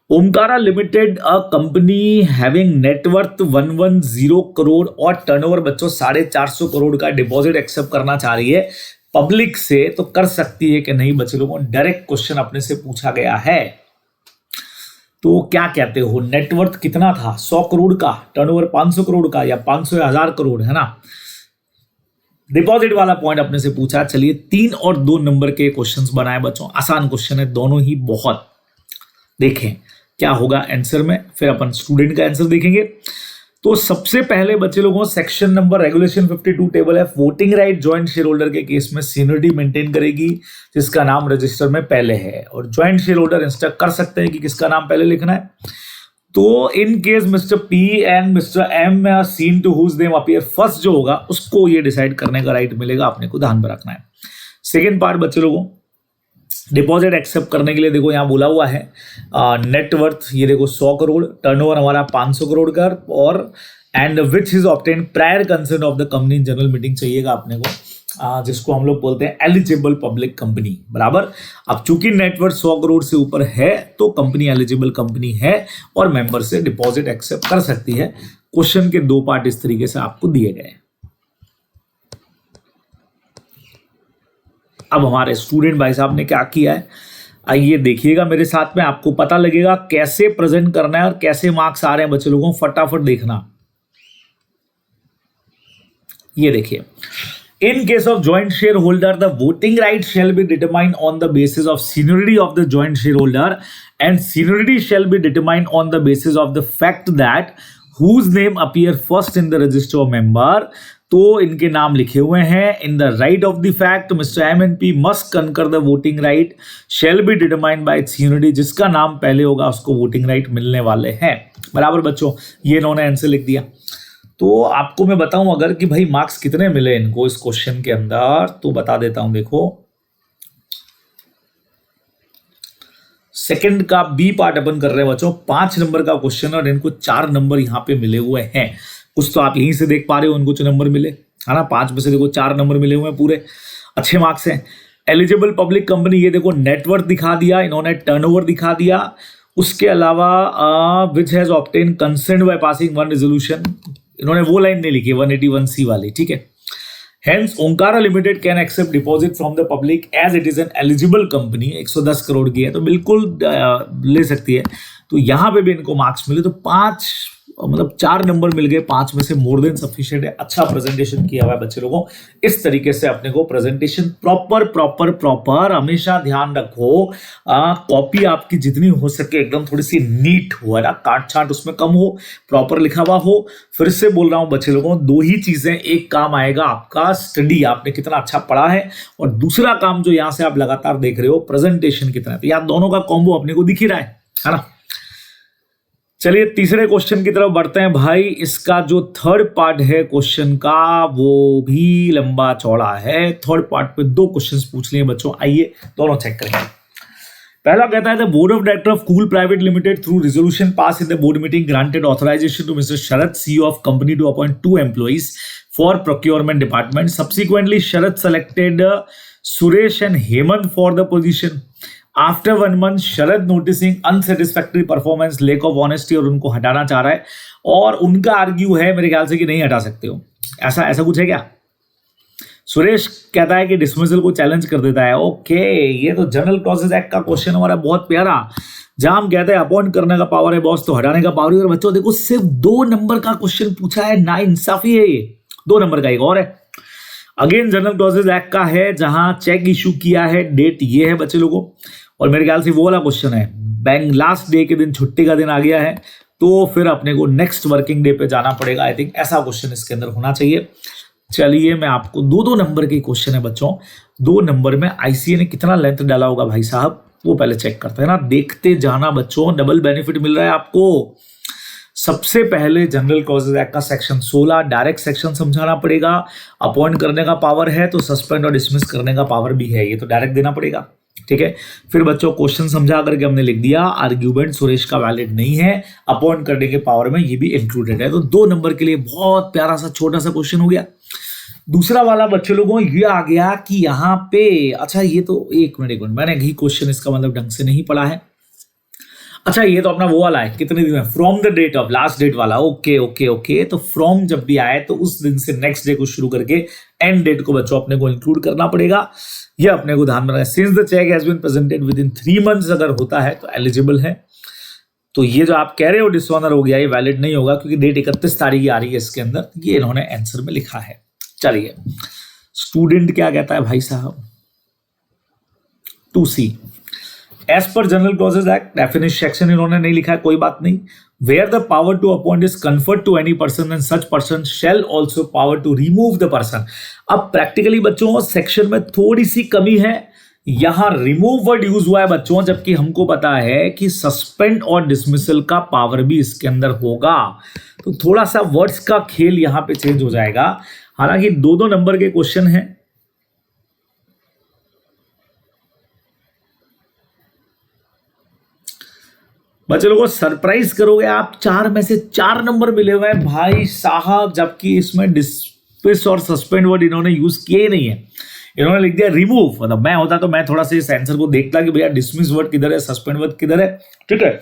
Omkara limited a company having net worth 110 crore और टर्नओवर बच्चों 450 करोड़ का डिपॉजिट एक्सेप्ट करना चाह रही है पब्लिक से, तो कर सकती है कि नहीं बच्चे लोगों? डायरेक्ट क्वेश्चन अपने से पूछा गया है, तो क्या कहते हो? नेटवर्थ कितना था? 100 करोड़ का, टर्नओवर 500 करोड़ का, या 500 या 1000 करोड़, है ना? डिपॉजिट वाला पॉइंट अपने से पूछा। चलिए 3 और 2 नंबर के क्वेश्चंस बनाए बच्चों, आसान क्वेश्चन है दोनों ही बहुत। देखें क्या होगा आंसर में, फिर अपन स्टूडेंट का आंसर देखेंगे। तो सबसे पहले बच्चे लोगों, सेक्शन नंबर रेगुलेशन 52 टेबल है, voting right joint share holder के केस में सीनियरिटी मेंटेन करेगी जिसका नाम रजिस्टर में पहले है, और ज्वाइंट शेयर होल्डर इंस्ट्रक्ट कर सकते हैं कि किसका नाम पहले लिखना है। तो in case mister P and mister M seen to whose name appear first जो होगा उसको ये डिसाइड करने का राइट मिलेगा, अपने को ध्यान में रखना है। सेकेंड पार्ट बच्चे लोगों, डिपॉजिट एक्सेप्ट करने के लिए देखो यहाँ बोला हुआ है नेटवर्थ, ये देखो 100 करोड़, टर्नओवर हमारा 500 करोड़ का, और and which is obtain prior consent of the company in general meeting चाहिएगा अपने को, जिसको हम लोग बोलते हैं एलिजिबल पब्लिक कंपनी, बराबर। अब चूंकि नेटवर्थ 100 करोड़ से ऊपर है तो कंपनी एलिजिबल कंपनी है और मेंबर से डिपॉजिट एक्सेप्ट कर सकती है। क्वेश्चन के 2 पार्ट इस तरीके से आपको दिए गए। अब हमारे स्टूडेंट भाई साहब ने क्या किया है, आइए देखिएगा मेरे साथ में, आपको पता लगेगा कैसे प्रेजेंट करना है और कैसे मार्क्स आ रहे हैं बच्चे लोगों, फटाफट देखना। ये देखिए, in case of joint share holder the voting right shall be determined on the basis of seniority of the joint share holder and seniority shall be determined on the basis of the fact that whose name appear first in the register of member. तो इनके नाम लिखे हुए हैं। In the right of the fact mister M and P must concur the voting right shall be determined by seniority, जिसका नाम पहले होगा उसको वोटिंग राइट मिलने वाले हैं, बराबर बच्चों। ये इन्होंने आंसर लिख दिया। तो आपको मैं बताऊं अगर कि भाई मार्क्स कितने मिले इनको इस क्वेश्चन के अंदर, तो बता देता हूं। देखो सेकंड का बी पार्ट अपन कर रहे हैं बच्चों, 5 नंबर का क्वेश्चन और इनको 4 नंबर यहां पे मिले हुए हैं। कुछ तो आप यहीं से देख पा रहे हो उनको जो नंबर मिले, है ना? 5 में से देखो 4 नंबर मिले हुए हैं, पूरे अच्छे मार्क्स हैं। एलिजिबल पब्लिक कंपनी, ये देखो नेटवर्थ दिखा दिया इन्होंने, टर्नओवर दिखा दिया, उसके अलावा which has obtain consent by passing one resolution, इन्होंने वो लाइन नहीं लिखी 181C वाली, ठीक है। Hence, Omkara Limited can accept deposit from the public as it is an eligible company। 110 crore की है तो बिल्कुल ले सकती है। तो यहाँ पे भी इनको मार्क्स मिले, तो 5 मतलब 4 नंबर मिल गए 5 में से, मोर देन सफिशिएंट है। अच्छा प्रेजेंटेशन किया हुआ है बच्चे लोगों। इस तरीके से अपने को प्रेजेंटेशन प्रॉपर हमेशा ध्यान रखो, कॉपी आपकी जितनी हो सके एकदम थोड़ी सी नीट हो, है ना, काट छाट उसमें कम हो, प्रॉपर लिखा हुआ हो। फिर से बोल रहा हूं बच्चे लोगों, 2 ही चीजें, एक काम आएगा आपका स्टडी, आपने कितना अच्छा पढ़ा है, और दूसरा काम जो यहां से आप लगातार देख रहे हो प्रेजेंटेशन कितना है। तो यार दोनों का कॉम्बो अपने को दिख ही रहा है ना। चलिए तीसरे क्वेश्चन की तरफ बढ़ते हैं भाई। इसका जो थर्ड पार्ट है क्वेश्चन का वो भी लंबा चौड़ा है। थर्ड पार्ट पे 2 क्वेश्चंस पूछ लिए बच्चों, आइए दोनों चेक करेंगे। पहला कहता है the board of director of cool private limited through resolution pass in the board meeting granted authorisation to mister Sharad CEO of company to appoint 2 employees for procurement department. Subsequently Sharad selected Suresh and Hemant for the position. After 1 month Sharad noticing unsatisfactory performance, lack of honesty, और उनको हटाना चाह रहा है, और उनका argue है मेरे ख्याल से कि नहीं हटा सकते हो। ऐसा कुछ है क्या? सुरेश कहता है कि डिसमिसल को चैलेंज कर देता है। ओके, ये तो जनरल क्लॉजेस एक्ट का क्वेश्चन हमारा बहुत प्यारा, जहां हम कहते हैं अपॉइंट करने का पावर है बॉस, तो हटाने का पावर है। और बच्चों देखो सिर्फ 2 नंबर का क्वेश्चन पूछा है, ना इंसाफी है ये। 2 नंबर का एक और है, अगेन जनरल क्लॉजेस एक्ट का है, जहां चेक इशू किया है, डेट ये है बच्चे लोगों, और मेरे ख्याल से वो वाला क्वेश्चन है। बैंक लास्ट डे के दिन छुट्टी का दिन आ गया है, तो फिर अपने को नेक्स्ट वर्किंग डे पे जाना पड़ेगा। आई थिंक ऐसा क्वेश्चन इसके अंदर होना चाहिए। चलिए मैं आपको 2 नंबर के क्वेश्चन है बच्चों, 2 नंबर में आईसीए ने कितना लेंथ डाला होगा भाई साहब, वो पहले चेक करते हैं ना। देखते जाना बच्चों, डबल बेनिफिट मिल रहा है आपको। सबसे पहले जनरल क्लॉजेस एक्ट का सेक्शन 16 डायरेक्ट सेक्शन समझाना पड़ेगा। अपॉइंट करने का पावर है तो सस्पेंड और डिसमिस करने का पावर भी है, ये तो डायरेक्ट देना पड़ेगा। ठीक है। फिर बच्चों क्वेश्चन समझा करके हमने लिख दिया आर्ग्यूमेंट सुरेश का वैलिड नहीं है, अपॉइंट करने के पावर में ये भी इंक्लूडेड है। तो 2 नंबर के लिए बहुत प्यारा सा छोटा सा क्वेश्चन हो गया। दूसरा वाला बच्चे लोगों ये आ गया कि यहाँ पे, अच्छा ये तो एक मिनट मैंने ही क्वेश्चन इसका मतलब ढंग से नहीं पढ़ा है। अच्छा ये तो अपना वो वाला है, कितने दिन में, from the date of, last date वाला। ओके ओके ओके, तो फ्रॉम जब भी आए तो उस दिन से नेक्स्ट डे को शुरू करके एंड डेट को बच्चों अपने को इंक्लूड करना पड़ेगा। ये अपने को ध्यान में रखना। Since the cheque has been presented within 3 months अगर होता है तो एलिजिबल है। तो ये जो आप कह रहे हो डिसऑनर हो गया, ये वैलिड नहीं होगा क्योंकि डेट 31 तारीख आ रही है इसके अंदर, ये इन्होंने आंसर में लिखा है। चलिए स्टूडेंट क्या कहता है भाई साहब, 2C as per general clauses act definition section इन्होंने नहीं लिखा है, कोई बात नहीं। Where the power to appoint is conferred to any person and such person shall also power to remove the person. अब प्रैक्टिकली बच्चों सेक्शन में थोड़ी सी कमी है, यहां रिमूव वर्ड यूज हुआ है बच्चों, जबकि हमको पता है कि सस्पेंड और डिसमिसल का पावर भी इसके अंदर होगा। तो थोड़ा सा वर्ड्स का खेल यहां पे चेंज हो जाएगा। हालांकि 2-2 नंबर के क्वेश्चन हैं। बच्चे लोगों को सरप्राइज करोगे आप, 4 में से 4 नंबर मिले हुए हैं भाई साहब, जबकि इसमें डिस्मिस और सस्पेंड वर्ड इन्होंने यूज किए ही नहीं है। इन्होंने लिख दिया रिमूव। मतलब मैं होता तो मैं थोड़ा सा इस आंसर को देखता कि भैया डिसमिस वर्ड किधर है, सस्पेंड वर्ड किधर है, ठीक है।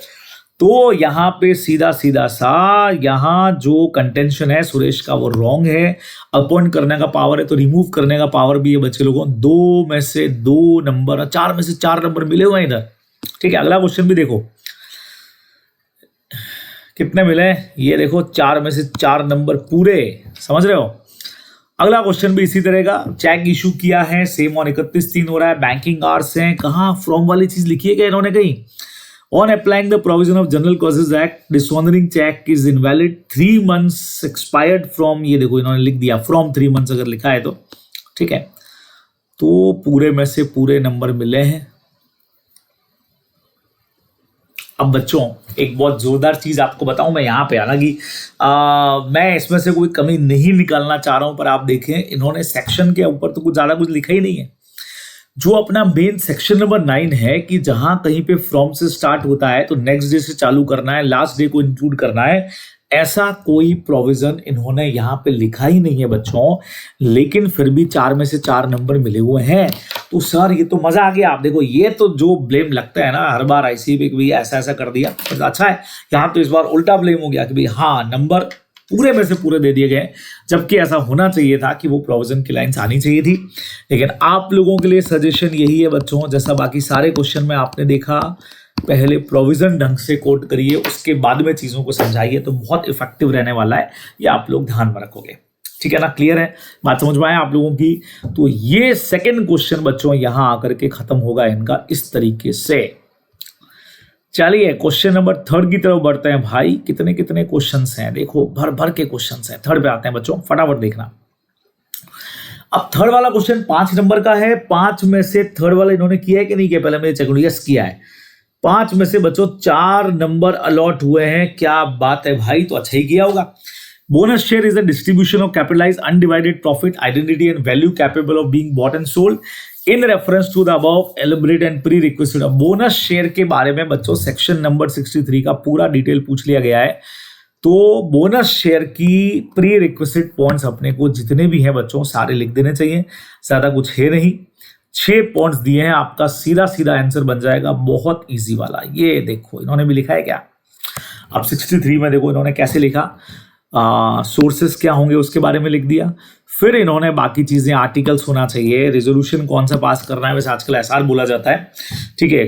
तो यहाँ पे सीधा सीधा सा यहाँ जो कंटेंशन है सुरेश का वो रॉन्ग है। अपॉइंट करने का पावर है तो रिमूव करने का पावर भी है बच्चे लोगों। 2 में से 2 नंबर, 4 में से 4 नंबर मिले हुए हैं इधर, ठीक है। अगला क्वेश्चन भी देखो कितने मिले, ये देखो 4 में से 4 नंबर पूरे, समझ रहे हो। अगला क्वेश्चन भी इसी तरह का, चेक इशू किया है, सेम ऑन 31/3 हो रहा है, बैंकिंग आवर्स हैं, कहाँ फ्रॉम वाली चीज लिखी है क्या इन्होंने कहीं। On applying the provision of general clauses act dishonouring cheque is invalid 3 months expired from, ये देखो इन्होंने लिख दिया फ्रॉम 3 months अगर लिखा है तो, ठीक है। तो पूरे में से पूरे नंबर मिले हैं। अब बच्चों एक बहुत जोरदार चीज आपको बताऊं मैं यहाँ पे, हालांकि मैं इसमें से कोई कमी नहीं निकालना चाह रहा हूं, पर आप देखें इन्होंने सेक्शन के ऊपर तो कुछ ज्यादा कुछ लिखा ही नहीं है। जो अपना मेन सेक्शन नंबर 9 है कि जहां कहीं पे फ्रॉम से स्टार्ट होता है तो नेक्स्ट डे से चालू करना है, लास्ट डे को इंक्लूड करना है, ऐसा कोई प्रोविजन इन्होंने यहां पे लिखा ही नहीं है बच्चों। लेकिन फिर भी 4 में से 4 नंबर मिले हुए हैं। तो सर ये तो मजा आ गया। आप देखो ये तो जो ब्लेम लगता है ना हर बार आईसीबी भी ऐसा ऐसा कर दिया, तो अच्छा है यहाँ तो इस बार उल्टा ब्लेम हो गया कि भाई हाँ नंबर पूरे में से पूरे दे दिए गए, जबकि ऐसा होना चाहिए था कि वो प्रोविजन की लाइंस आनी चाहिए थी। लेकिन आप लोगों के लिए सजेशन यही है बच्चों, जैसा बाकी सारे क्वेश्चन में आपने देखा, पहले प्रोविजन ढंग से कोट करिए, उसके बाद में चीजों को समझाइए, तो बहुत इफेक्टिव रहने वाला है। ये आप लोग ध्यान में रखोगे, ठीक है ना। क्लियर है बात, समझ में आया आप लोगों की। तो ये सेकंड क्वेश्चन बच्चों यहां आकर के खत्म होगा इनका इस तरीके से। चलिए क्वेश्चन नंबर 3 की तरफ बढ़ते हैं भाई। कितने कितने क्वेश्चंस हैं देखो, भर भर के क्वेश्चंस हैं। 3 पे आते हैं बच्चों, फटाफट देखना। अब 3 वाला क्वेश्चन 5 नंबर का है। 5 में से 3 वाला इन्होंने किया है कि नहीं किया, पहले मैं चेक करूं। यस किया है। 5 में से बच्चों 4 नंबर अलॉट हुए हैं, क्या बात है भाई, तो अच्छा ही किया होगा। Bonus share is a distribution of capitalised undivided profit, identity and value capable of being bought and sold in reference to the above elaborate and pre requested. Bonus share के बारे में बच्चों सेक्शन नंबर 63 का पूरा detail पूछ लिया गया है। तो बोनस शेयर की प्री रिक्वेस्टेड पॉइंट्स अपने को जितने भी हैं बच्चों सारे लिख देने चाहिए, ज्यादा कुछ है नहीं। 6 पॉइंट्स दिए हैं, आपका सीधा सीधा आंसर बन जाएगा, बहुत इजी वाला। ये देखो इन्होंने भी लिखा है क्या। अब 63 में देखो इन्होंने कैसे लिखा, सोर्सेस क्या होंगे उसके बारे में लिख दिया। फिर इन्होंने बाकी चीजें, आर्टिकल्स होना चाहिए, रेजोल्यूशन कौन सा पास करना है, वैसे आजकल एसआर बोला जाता है, ठीक है।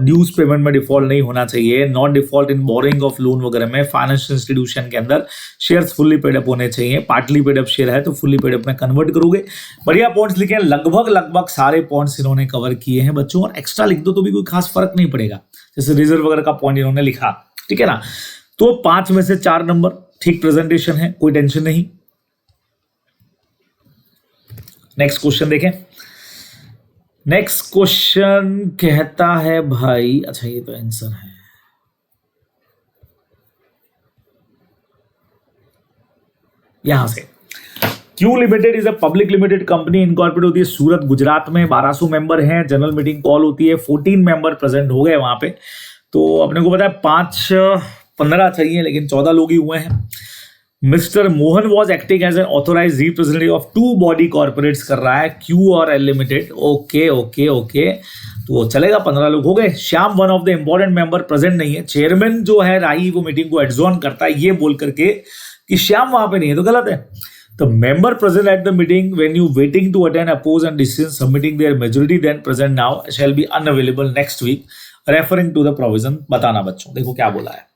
ड्यूज पेमेंट में डिफॉल्ट नहीं होना चाहिए, not default in borrowing of loan वगैरह में, फाइनेंशियल इंस्टीट्यूशन के अंदर शेयर्स फुल्ली पेड अप होने चाहिए, पार्टली पेड अप शेयर है तो फुल्ली पेड अप में कन्वर्ट करोगे। बढ़िया पॉइंट्स लिखे हैं, लगभग सारे पॉइंट्स इन्होंने कवर किए हैं बच्चों। और एक्स्ट्रा लिख दो तो भी कोई खास फर्क नहीं पड़ेगा, जैसे रिजर्व वगैरह का पॉइंट इन्होंने लिखा, ठीक है ना। तो 5 में से 4 नंबर ठीक प्रेजेंटेशन है, कोई टेंशन नहीं। नेक्स्ट क्वेश्चन देखें। नेक्स्ट क्वेश्चन कहता है भाई, अच्छा ये तो आंसर है, यहां से Q limited is a public limited company, incorporate होती है सूरत गुजरात में, 1200 मेंबर हैं, जनरल मीटिंग कॉल होती है, 14 मेंबर प्रेजेंट हो गए वहां पे। तो अपने को पता है 5-15 चाहिए, लेकिन 14 लोग ही हुए हैं। Mister Mohan was acting as an authorise representative of 2 body corporates कर रहा है, क्यू और L limited. Okay okay okay, तो चलेगा, 15 लोग हो गए। Shyam one of the important member present नहीं है। चेयरमैन जो है राही, वो मीटिंग को एडजॉर्न करता है ये बोल करके कि श्याम वहां पे नहीं है, तो गलत है। The member present at the meeting when you waiting to attend oppose and decision submitting their majority then present now shall be unavailable next week, referring to the provision। बताना बच्चों, देखो क्या बोला है।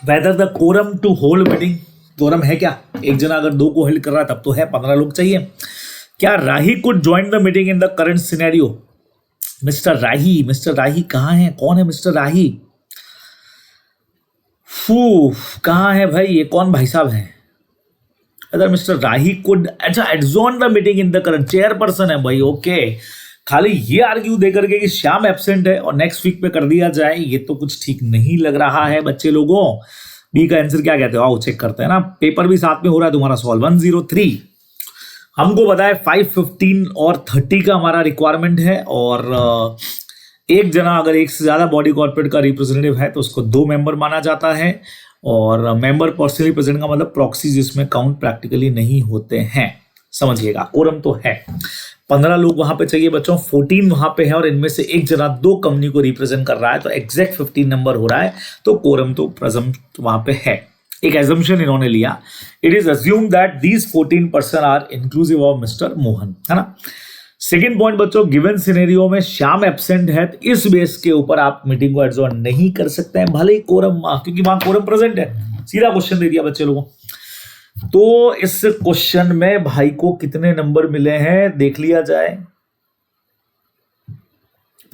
Whether the quorum to hold meeting, quorum है क्या? एक जना अगर 2 को होल्ड कर रहा है तब तो है, 15 लोग चाहिए। क्या Rahi could join the meeting in the current scenario? Mister Rahi कहाँ है? कौन है मिस्टर राही? कहाँ है भाई, ये कौन भाई साहब है? अगर मिस्टर राही कुड, अच्छा, adjourn the meeting in the current, chairperson है भाई। ओके, खाली ये आर्ग्यू दे करके कि श्याम एब्सेंट है और नेक्स्ट वीक पे कर दिया जाए, ये तो कुछ ठीक नहीं लग रहा है बच्चे लोगों। बी का आंसर क्या कहते हो? आओ चेक करते हैं ना, पेपर भी साथ में हो रहा है तुम्हारा सॉल्व। 103 हमको बताए 515 और 30 का हमारा रिक्वायरमेंट है, और एक जना अगर एक से ज्यादा बॉडी कॉर्पोरेट का रिप्रेजेंटेटिव है तो उसको 2 मेंबर माना जाता है, और मेंबर पर्सनली प्रेजेंट का मतलब प्रॉक्सी जिसमें काउंट प्रैक्टिकली नहीं होते हैं, समझिएगा। कोरम तो है, 15 लोग वहां पे चाहिए बच्चों, 14 वहां पे है, और इनमें से एक जना 2 कंपनी को रिप्रेजेंट कर रहा है, तो एग्जैक्ट 15 नंबर हो रहा है, तो कोरम तो प्रेजेंट वहां पे है। एक एजम्पशन इन्होंने लिया, it is assume that these 14 person are inclusive of mister Mohan, है ना। सेकेंड पॉइंट बच्चों, गिवन सिनेरियो में श्याम एब्सेंट है, तो इस बेस के ऊपर आप मीटिंग को एडजॉर्न नहीं कर सकते हैं, भले ही कोरम, क्योंकि वहां कोरम प्रेजेंट है। सीधा क्वेश्चन दे दिया बच्चे लोगों। तो इस क्वेश्चन में भाई को कितने नंबर मिले हैं देख लिया जाए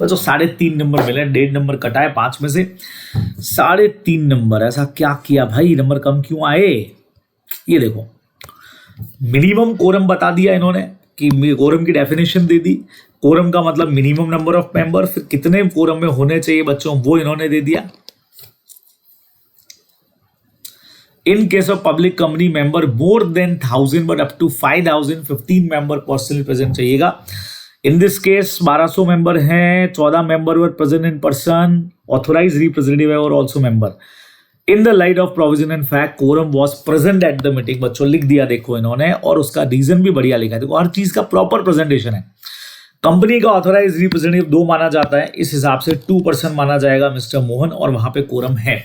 बच्चों। 3.5 नंबर मिले, 1.5 नंबर कटा है 5 में से, 3.5 नंबर। ऐसा क्या किया भाई, नंबर कम क्यों आए? ये देखो, मिनिमम कोरम बता दिया इन्होंने कि कोरम की डेफिनेशन दे दी, कोरम का मतलब मिनिमम नंबर ऑफ मेंबर, फिर कितने कोरम में होने चाहिए बच्चों वो इन्होंने दे दिया। In case of public company member more than 1000 but up to 5000, 15 member personally present चाहिएगा। इन दिस केस 1200 मेंबर हैं, 14 member were present in person, authorise representative है और also member. In the light of provision and fact quorum was present at the meeting, बच्चों लिख दिया देखो इन्होंने, और उसका रीजन भी बढ़िया लिखा है। देखो हर चीज का प्रॉपर प्रेजेंटेशन है। कंपनी का ऑथोराइज रिप्रेजेंटेटिव 2 माना जाता है, इस हिसाब से 2 पर्सन माना जाएगा मिस्टर मोहन, और वहां पे कोरम है।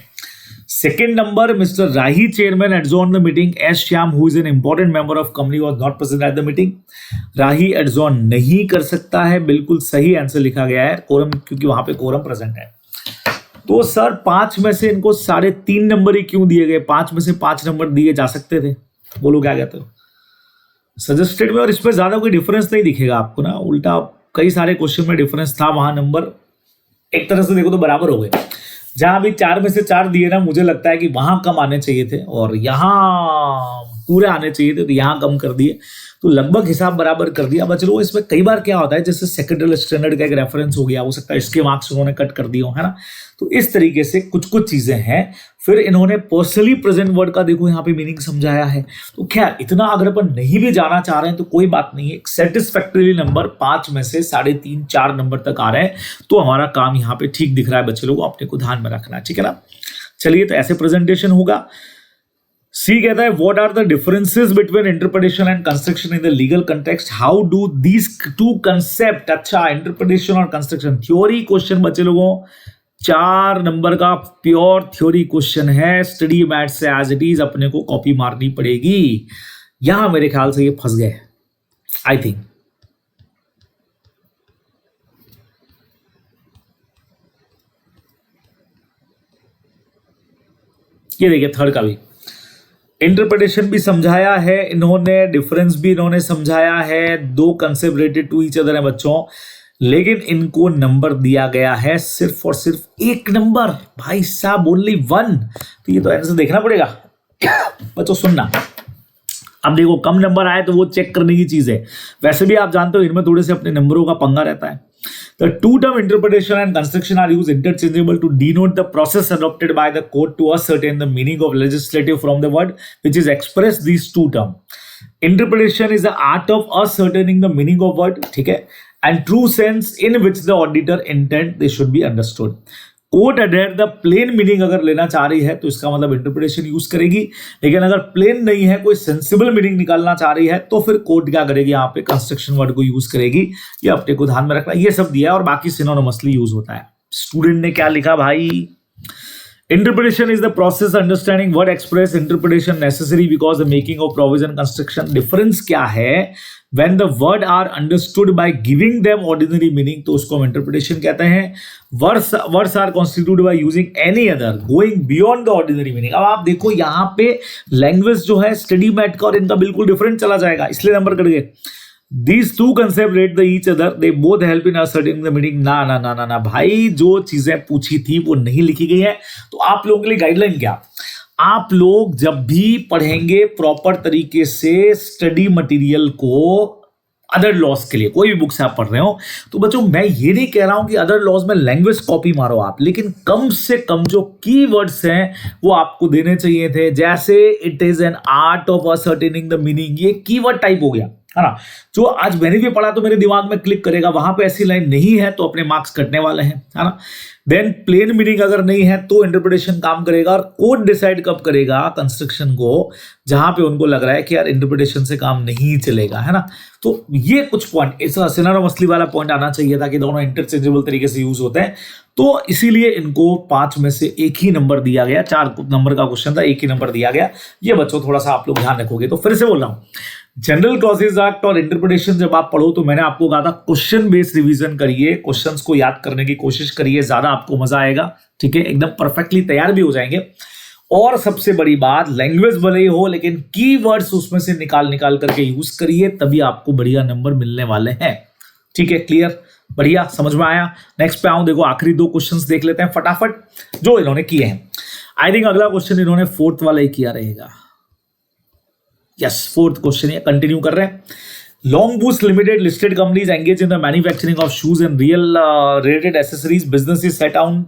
Second number, mister Rahi chairman adjourn the meeting as Shyam who is an important member of company was not present at the meeting. Rahi adjourn नहीं कर सकता है, बिल्कुल सही आंसर लिखा गया है, कोरम, क्योंकि वहां पे कोरम प्रेजेंट है। तो सर 5 में से इनको 3.5 नंबर ही क्यों दिए गए? 5 में से 5 नंबर दिए जा सकते थे, बोलो क्या कहते हो? सजेस्टेड में और इसमें ज्यादा कोई डिफरेंस नहीं दिखेगा आपको ना, उल्टा कई सारे क्वेश्चन में डिफरेंस था, वहां नंबर एक तरह से देखो तो बराबर हो गए। जहां भी 4 में से 4 दिए ना, मुझे लगता है कि वहां कम आने चाहिए थे और यहां पूरे आने चाहिए थे, तो यहां कम कर दिए, तो लगभग हिसाब बराबर कर दिया। बच लो, इसमें कई बार क्या होता है, जैसे सेकेंडरी स्टैंडर्ड का एक रेफरेंस हो गया, हो सकता है इसके मार्क्स उन्होंने कट कर दिए हो, है ना। तो इस तरीके से कुछ चीजें हैं। फिर इन्होंने पर्सनली प्रेजेंट वर्ड का देखो यहाँ पे मीनिंग समझाया है। तो खैर इतना अगर अपन नहीं भी जाना चाह रहे हैं तो कोई बात नहीं है, सेटिस्फैक्टरी नंबर 5 में से 3.5-4 नंबर तक आ रहे हैं, तो हमारा काम यहाँ पे ठीक दिख रहा है बच्चे लोगों, अपने को ध्यान में रखना है, ठीक है ना। चलिए, तो ऐसे प्रेजेंटेशन होगा। सी कहता है what are the differences between interpretation and construction in the legal context, how do these 2 concept. अच्छा, इंटरप्रिटेशन और कंस्ट्रक्शन थ्योरी क्वेश्चन बच्चे लोगों, 4 नंबर का प्योर थ्योरी क्वेश्चन है। स्टडी मैथ से एज इट इज अपने को कॉपी मारनी पड़ेगी। यहां मेरे ख्याल से ये फंस गए, आई थिंक। ये देखिए थर्ड का भी इंटरप्रिटेशन भी समझाया है इन्होंने, डिफरेंस भी इन्होंने समझाया है, 2 concept related to each other है बच्चों, लेकिन इनको नंबर दिया गया है सिर्फ और सिर्फ 1 नंबर, भाई साहब ओनली 1। तो ये तो आंसर देखना पड़ेगा बच्चों, सुनना। अब देखो कम नंबर आए तो वो चेक करने की चीज है, वैसे भी आप जानते हो इनमें थोड़े से अपने नंबरों का पंगा रहता है। The two-term interpretation and construction are used interchangeable to denote the process adopted by the court to ascertain the meaning of legislative from the word which is expressed these two terms. Interpretation is the art of ascertaining the meaning of word, ठीक है, and true sense in which the auditor intent they should be understood. Court adhere the plain meaning अगर लेना चाह रही है तो इसका मतलब इंटरप्रिटेशन यूज करेगी, लेकिन अगर प्लेन नहीं है, कोई सेंसिबल मीनिंग निकालना चाह रही है तो फिर कोर्ट क्या करेगी, यहाँ पे कंस्ट्रक्शन वर्ड को यूज करेगी। ये अपने को ध्यान में रखना, ये सब दिया है और बाकी सिनोनिमसली यूज होता है। स्टूडेंट ने क्या लिखा भाई, interpretation is the process understanding word express, interpretation necessary because the making of provision construction. Difference क्या है, when the word are understood by giving them ordinary meaning तो उसको हम interpretation कहते हैं। words are constituted by using any other going beyond the ordinary meaning। अब आप देखो यहाँ पे लैंग्वेज जो है स्टडी मैट का और इनका बिल्कुल डिफरेंट चला जाएगा, इसलिए नंबर कट गए। These two concepts relate to each other, they both help in ascertaining the meaning। ना ना ना ना ना भाई, जो चीजें पूछी थी वो नहीं लिखी गई है। तो आप लोगों के लिए गाइडलाइन क्या, आप लोग जब भी पढ़ेंगे प्रॉपर तरीके से स्टडी मटेरियल को अदर लॉज के लिए, कोई भी बुक से आप पढ़ रहे हो, तो बच्चों मैं ये नहीं कह रहा हूं कि अदर लॉज में लैंग्वेज कॉपी मारो आप, लेकिन कम से कम जो कीवर्ड्स हैं वो आपको देने चाहिए थे। जैसे it is an art of ascertaining the meaning, ये कीवर्ड टाइप हो गया है ना, जो आज मैंने भी पढ़ा तो मेरे दिमाग में क्लिक करेगा, वहां पे ऐसी लाइन नहीं है तो अपने मार्क्स कटने वाले हैं, है ना। देन प्लेन मीनिंग अगर नहीं है तो इंटरप्रिटेशन काम करेगा, और कोर्ट डिसाइड कब करेगा कंस्ट्रक्शन को, जहां पे उनको लग रहा है कि यार इंटरप्रिटेशन से काम नहीं चलेगा, है ना। तो ये कुछ पॉइंट, ऐसा सिनोनिमसली वाला पॉइंट आना चाहिए था कि दोनों इंटरचेंजेबल तरीके से यूज होते हैं, तो इसीलिए इनको 5 में से एक ही नंबर दिया गया। 4 नंबर का क्वेश्चन था, एक ही नंबर दिया गया। ये बच्चों थोड़ा सा आप लोग ध्यान रखोगे। तो फिर से बोल रहा हूं, जनरल क्लॉजेज एक्ट और इंटरप्रिटेशन जब आप पढ़ो तो मैंने आपको कहा था क्वेश्चन बेस्ड रिवीजन करिए, क्वेश्चंस को याद करने की कोशिश करिए, ज्यादा आपको मजा आएगा, ठीक है, एकदम परफेक्टली तैयार भी हो जाएंगे। और सबसे बड़ी बात, लैंग्वेज भले ही हो लेकिन कीवर्ड्स उसमें से निकाल करके यूज करिए, तभी आपको बढ़िया नंबर मिलने वाले हैं, ठीक है। क्लियर, बढ़िया, समझ में आया। नेक्स्ट पे आऊं, देखो आखिरी 2 क्वेश्चंस देख लेते हैं फटाफट जो इन्होंने किए हैं। आई थिंक अगला क्वेश्चन इन्होंने 4th वाला ही किया रहेगा। यस, 4th क्वेश्चन है, कंटिन्यू कर रहे हैं। Long boost limited listed companies engage in the manufacturing of shoes and real related accessories, business is set on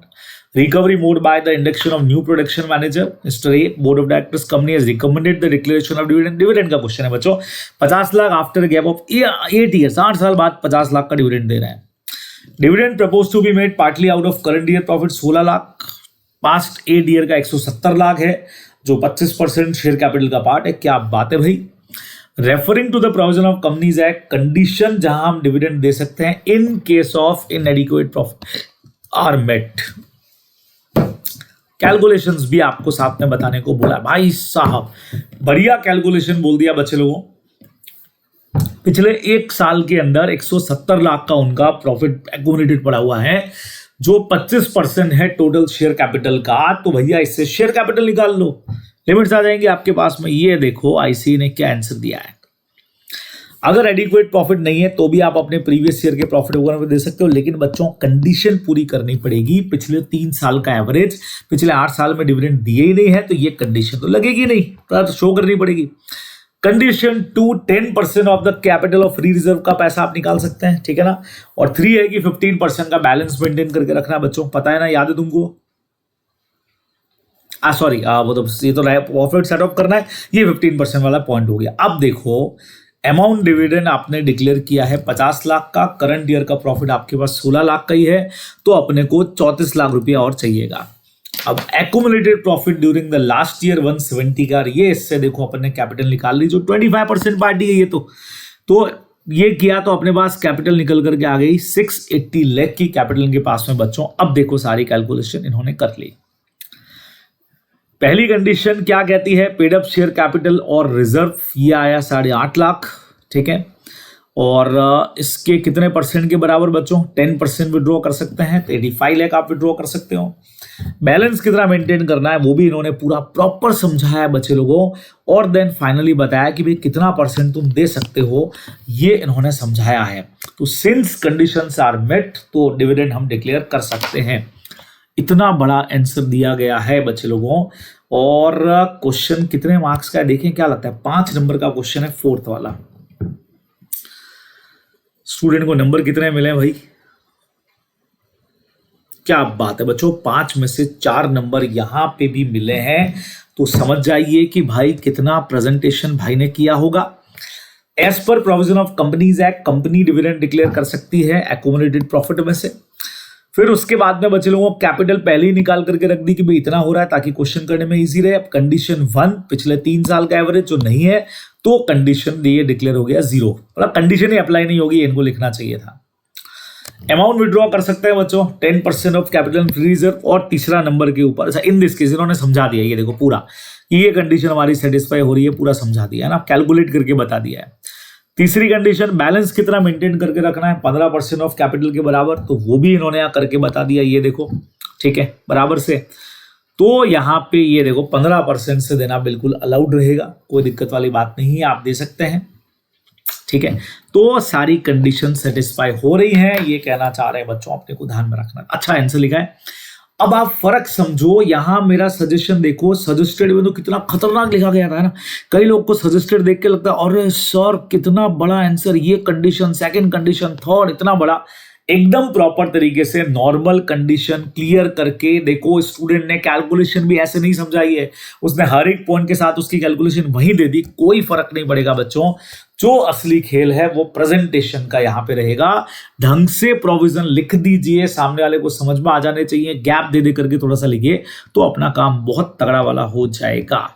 recovery mode by the induction of new production manager। Mr. A, board of directors company has recommended the declaration of dividend। Dividend का question है बच्चों, 50 lakh after gap of 8 years, 8 साल बाद 50 लाख का dividend दे रहे हैं। Dividend propose to be made partly out of current year profit 16 lakh, past 8 year का 170 लाख है, जो 25% शेयर कैपिटल का पार्ट है। क्या बात है भाई। Referring to the provision of companies act, condition जहां हम डिविडेंड दे सकते हैं in case of inadequate profit are met. Calculations भी आपको साथ में बताने को बोला भाई साहब, बढ़िया कैलकुलेशन बोल दिया बच्चे लोगों। पिछले 1 साल के अंदर 170 लाख का उनका प्रॉफिट एक्यूमुलेटेड पड़ा हुआ है, जो 25% है टोटल शेयर कैपिटल का। तो भैया इससे शेयर कैपिटल निकाल लो, लिमिट्स आ जाएंगे आपके पास में। ये देखो आईसी ने क्या आंसर दिया है। अगर एडिक्वेट प्रॉफिट नहीं है तो भी आप अपने प्रीवियस ईयर के प्रॉफिट वगैरह दे सकते हो, लेकिन बच्चों कंडीशन पूरी करनी पड़ेगी। पिछले 3 साल का एवरेज, पिछले 8 साल में डिविडेंड दिए ही नहीं है तो ये कंडीशन तो लगेगी नहीं, तो शो करनी पड़ेगी। Condition 2, 10% of the capital of free reserve का पैसा आप निकाल सकते हैं, ठीक है ना। और 3 है कि 15% का बैलेंस मेंटेन करके रखना है बच्चों, पता है ना, याद है तुमको। सॉरी, वो तो ये तो प्रॉफिट सेट ऑफ करना है, ये 15% वाला पॉइंट हो गया। अब देखो अमाउंट डिविडेंड आपने डिक्लेयर किया है 50 लाख का, करंट ईयर का प्रॉफिट आपके पास 16 लाख का ही है, तो अपने को 34 लाख रुपया और चाहिएगा। अब accumulated profit during the last year 170 का, ये इससे देखो अपन ने कैपिटल निकाल ली, जो 25% पार्टी है ये तो ये किया तो अपने पास कैपिटल निकल करके आ गई 680 लाख की कैपिटल इनके पास में बच्चों। अब देखो सारी कैलकुलेशन इन्होंने कर ली। पहली कंडीशन क्या कहती है, पेड अप शेयर कैपिटल और रिजर्व, ये आया 8.5 लाख, ठीक है। और इसके कितने परसेंट के बराबर बच्चों, 10% विड्रॉ कर सकते हैं, तो 85 लाख आप विड्रॉ कर सकते हो। बैलेंस कितना मेंटेन करना है वो भी इन्होंने पूरा प्रॉपर समझाया बच्चे लोगों, और देन फाइनली बताया कि भाई कितना परसेंट तुम दे सकते हो, ये इन्होंने समझाया है। तो सिंस कंडीशंस आर मेट तो डिविडेंड हम डिक्लेयर कर सकते हैं। इतना बड़ा आंसर दिया गया है बच्चे लोगों। और क्वेश्चन कितने मार्क्स का है देखें, क्या लगता है 5 नंबर का क्वेश्चन है, 4th वाला। स्टूडेंट को नंबर कितने मिले भाई, क्या बात है बच्चों, 5 में से 4 नंबर यहां पे भी मिले हैं, तो समझ जाइए कि भाई कितना प्रेजेंटेशन भाई ने किया होगा। As per provision of companies act, company dividend declare कर सकती है एक्यूमुलेटेड प्रॉफिट में से। फिर उसके बाद में बच्चे लोगों को कैपिटल पहले ही निकाल करके रख दी कि भाई इतना हो रहा है, ताकि क्वेश्चन करने में इजी रहे। अब कंडीशन 1 पिछले 3 साल का एवरेज जो नहीं है, तो कंडीशन ये डिक्लेयर हो गया 0, मतलब कंडीशन ही अप्लाई नहीं होगी, इनको लिखना चाहिए था। अमाउंट विड्रॉ कर सकते हैं बच्चों 10% ऑफ कैपिटल फ्री रिजर्व, और तीसरा नंबर के ऊपर अच्छा इन दिस केस इन्होंने समझा दिया, ये देखो पूरा कि ये कंडीशन हमारी सेटिस्फाई हो रही है, पूरा समझा दिया है ना, कैलकुलेट करके बता दिया है। तीसरी कंडीशन बैलेंस कितना मेंटेन करके रखना है, 15% ऑफ कैपिटल के बराबर, तो वो भी इन्होंने यहाँ करके बता दिया, ये देखो ठीक है बराबर से। तो यहाँ पे ये देखो 15% से देना बिल्कुल अलाउड रहेगा, कोई दिक्कत वाली बात नहीं है, आप दे सकते हैं, ठीक है। तो सारी कंडीशन सेटिस्फाई हो रही हैं, ये कहना चाह रहे हैं बच्चों, अपने को ध्यान में रखना। अच्छा आंसर लिखा है। अब आप फर्क समझो, यहां मेरा सजेशन देखो, सजेस्टेड में तो कितना खतरनाक लिखा गया था ना, कई लोग को सजेस्टेड देख के लगता है अरे सर कितना बड़ा आंसर, ये कंडीशन, सेकंड कंडीशन, थर्ड, इतना बड़ा। एकदम प्रॉपर तरीके से नॉर्मल कंडीशन क्लियर करके देखो, स्टूडेंट ने कैलकुलेशन भी ऐसे नहीं समझाई है, उसने हर एक पॉइंट के साथ उसकी कैलकुलेशन वहीं दे दी, कोई फर्क नहीं पड़ेगा बच्चों। जो असली खेल है वो प्रेजेंटेशन का यहां पे रहेगा। ढंग से प्रोविजन लिख दीजिए, सामने वाले को समझ में आ जाने चाहिए, गैप दे दे करके थोड़ा सा लिखिए, तो अपना काम बहुत तगड़ा वाला हो जाएगा।